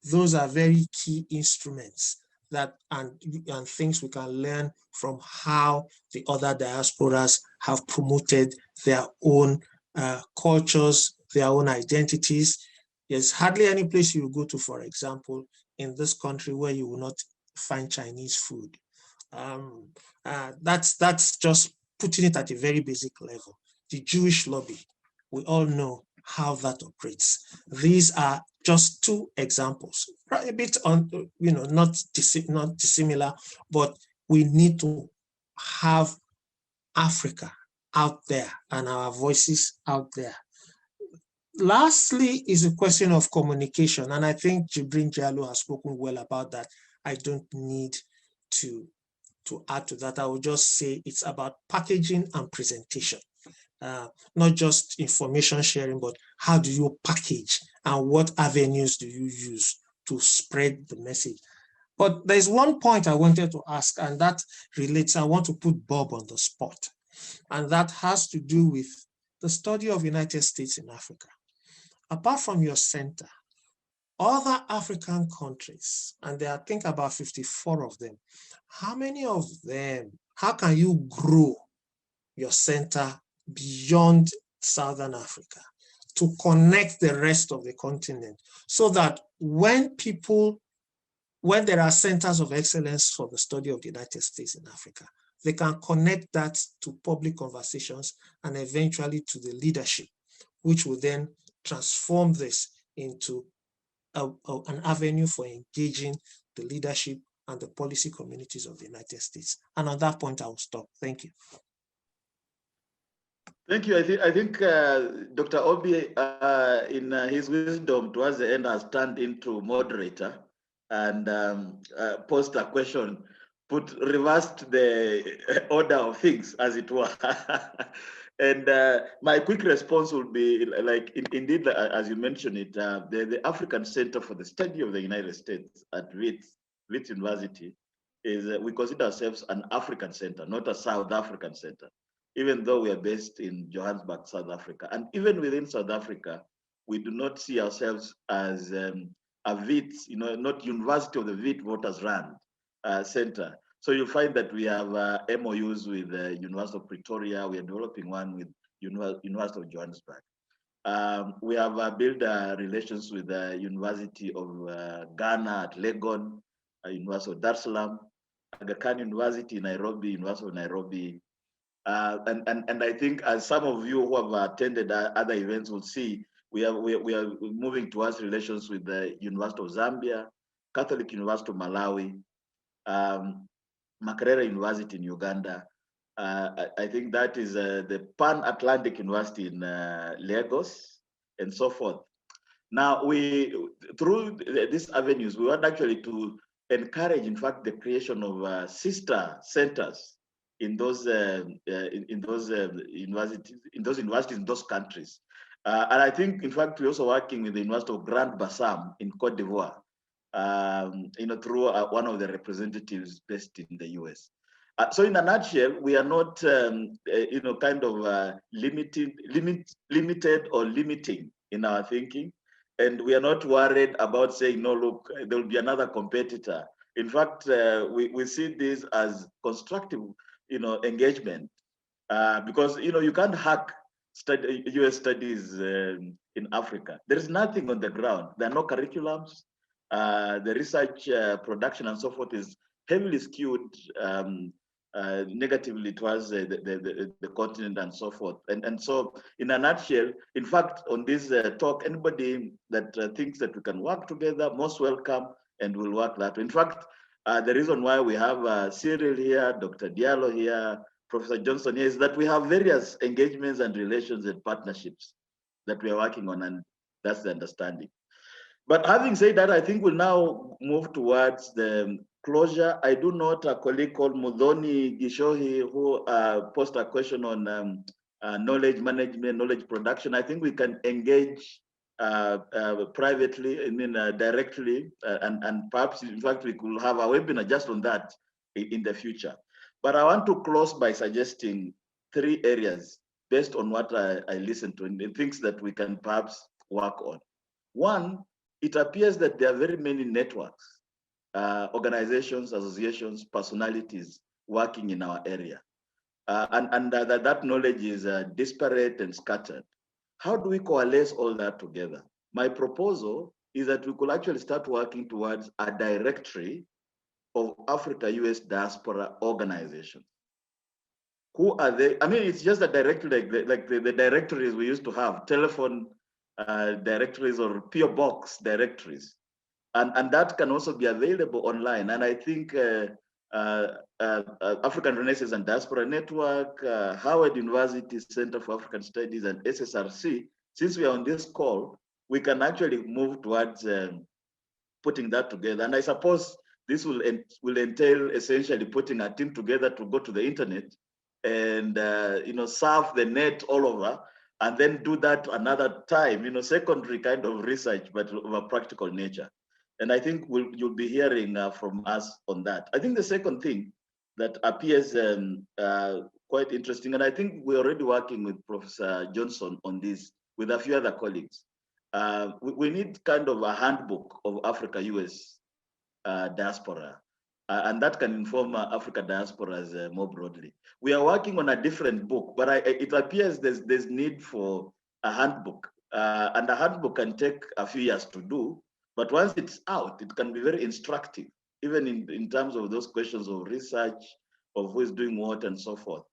those are very key instruments that and things we can learn from how the other diasporas have promoted their own cultures, their own identities. There's hardly any place you go to, for example, in this country where you will not find Chinese food. That's just putting it at a very basic level. The Jewish lobby, we all know how that operates. These are just two examples, a bit on, not dissimilar, but we need to have Africa out there and our voices out there. Lastly is a question of communication, and I think Jibrin Jallo has spoken well about that. I don't need to add to that. I will just say it's about packaging and presentation. Not just information sharing, but how do you package and what avenues do you use to spread the message? But there's one point I wanted to ask, and that relates, I want to put Bob on the spot, and that has to do with the study of United States in Africa. Apart from your center, other African countries, and there are, I think, about 54 of them, how many of them, how can you grow your center beyond Southern Africa to connect the rest of the continent so that when there are centers of excellence for the study of the United States in Africa, they can connect that to public conversations and eventually to the leadership, which will then transform this into an avenue for engaging the leadership and the policy communities of the United States. And on that point, I will stop. Thank you. Thank you. I think Dr. Obi, in his wisdom towards the end, has turned into moderator and posed a question, reversed the order of things, as it were. And my quick response would be, like, indeed, as you mentioned it, the African Center for the Study of the United States at Wits University is, we consider ourselves an African center, not a South African center, even though we are based in Johannesburg, South Africa. And even within South Africa, we do not see ourselves as a Wits, not University of the Witwatersrand Center. So you'll find that we have MOUs with the University of Pretoria. We are developing one with University of Johannesburg. We have built relations with the University of Ghana at Legon, University of Dar es Salaam, Aga Khan University in Nairobi, University of Nairobi. And I think, as some of you who have attended other events will see, we are moving towards relations with the University of Zambia, Catholic University of Malawi, Makerere University in Uganda. I think that is the Pan-Atlantic University in Lagos, and so forth. Now, through these avenues, we want actually to encourage, in fact, the creation of sister centers in those universities, in those countries. And I think, in fact, we're also working with the University of Grand Bassam in Cote d'Ivoire, through one of the representatives based in the US. So in a nutshell, we are not, limited or limiting in our thinking. And we are not worried about saying, no, look, there will be another competitor. In fact, we see this as constructive, engagement, because, you can't hack US studies in Africa. There is nothing on the ground. There are no curriculums. The research production and so forth is heavily skewed negatively towards the continent and so forth. And so, in a nutshell, in fact, on this talk, anybody that thinks that we can work together, most welcome, and we'll work that way. In fact, the reason why we have Cyril here, Dr. Diallo here, Professor Johnson here, is that we have various engagements and relations and partnerships that we are working on, and that's the understanding. But having said that, I think we'll now move towards the closure. I do note a colleague called Mudhoni Gishohi who posed a question on knowledge management, knowledge production. I think we can engage privately, directly, and perhaps, in fact, we could have a webinar just on that in the future. But I want to close by suggesting 3 areas based on what I listened to, and the things that we can perhaps work on. One, it appears that there are very many networks, organizations, associations, personalities working in our area. And that knowledge is disparate and scattered. How do we coalesce all that together? My proposal is that we could actually start working towards a directory of Africa-US diaspora organizations. Who are they? I mean, it's just a directory like the directories we used to have, telephone directories or PO box directories. And that can also be available online. And I think African Renaissance and Diaspora Network, Howard University Center for African Studies, and SSRC, since we are on this call, we can actually move towards putting that together. And I suppose this will entail essentially putting a team together to go to the internet and surf the net all over, and then do that another time, secondary kind of research, but of a practical nature. And I think you'll be hearing from us on that. I think the second thing that appears quite interesting, and I think we're already working with Professor Johnson on this with a few other colleagues. We need kind of a handbook of Africa-US diaspora, and that can inform Africa diasporas more broadly. We are working on a different book, but it appears there's need for a handbook, and a handbook can take a few years to do, but once it's out, it can be very instructive, even in terms of those questions of research, of who is doing what and so forth.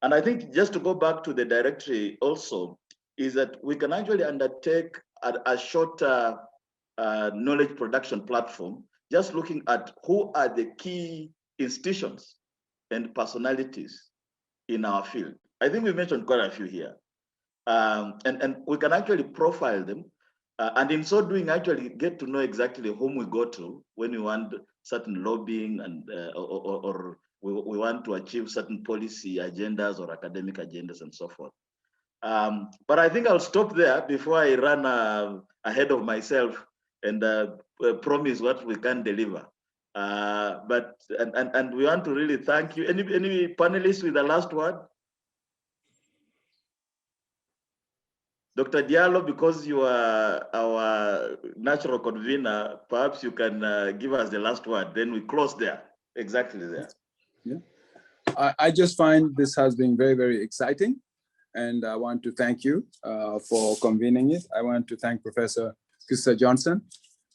And I think just to go back to the directory also, is that we can actually undertake a shorter knowledge production platform, just looking at who are the key institutions and personalities in our field. I think we mentioned quite a few here. And we can actually profile them, and in so doing, actually get to know exactly whom we go to when we want certain lobbying and or we want to achieve certain policy agendas or academic agendas and so forth. But I think I'll stop there before I run ahead of myself and promise what we can deliver. But we want to really thank you. Any panelists with the last word? Dr. Diallo, because you are our natural convener, perhaps you can give us the last word. Then we close there, exactly there. Yeah, I just find this has been very, very exciting. And I want to thank you for convening it. I want to thank Professor Christa Johnson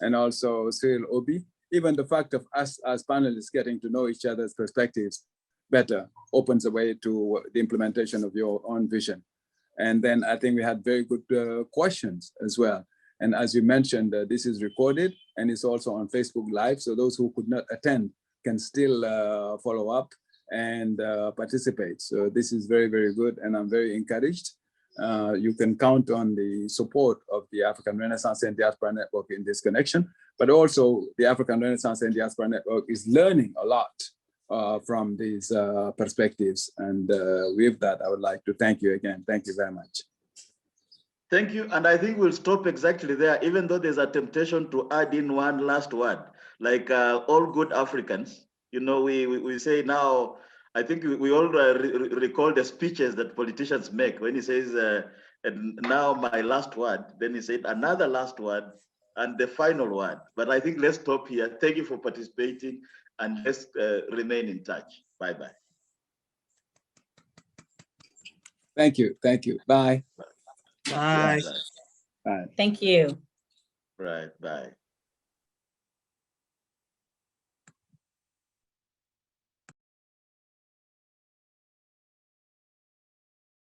and also Cyril Obi. Even the fact of us as panelists getting to know each other's perspectives better opens the way to the implementation of your own vision. And then I think we had very good questions as well. And as you mentioned, this is recorded and it's also on Facebook Live. So those who could not attend can still follow up and participate. So this is very, very good. And I'm very encouraged. You can count on the support of the African Renaissance and Diaspora Network in this connection, but also the African Renaissance and Diaspora Network is learning a lot from these perspectives. And with that, I would like to thank you again. Thank you very much. Thank you. And I think we'll stop exactly there, even though there's a temptation to add in one last word. Like all good Africans, we say now, I think we all recall the speeches that politicians make when he says, and now my last word, then he said another last word and the final word. But I think let's stop here. Thank you for participating and let's remain in touch. Bye-bye. Thank you. Thank you. Bye. Bye. Bye. Thank you. Right. Bye.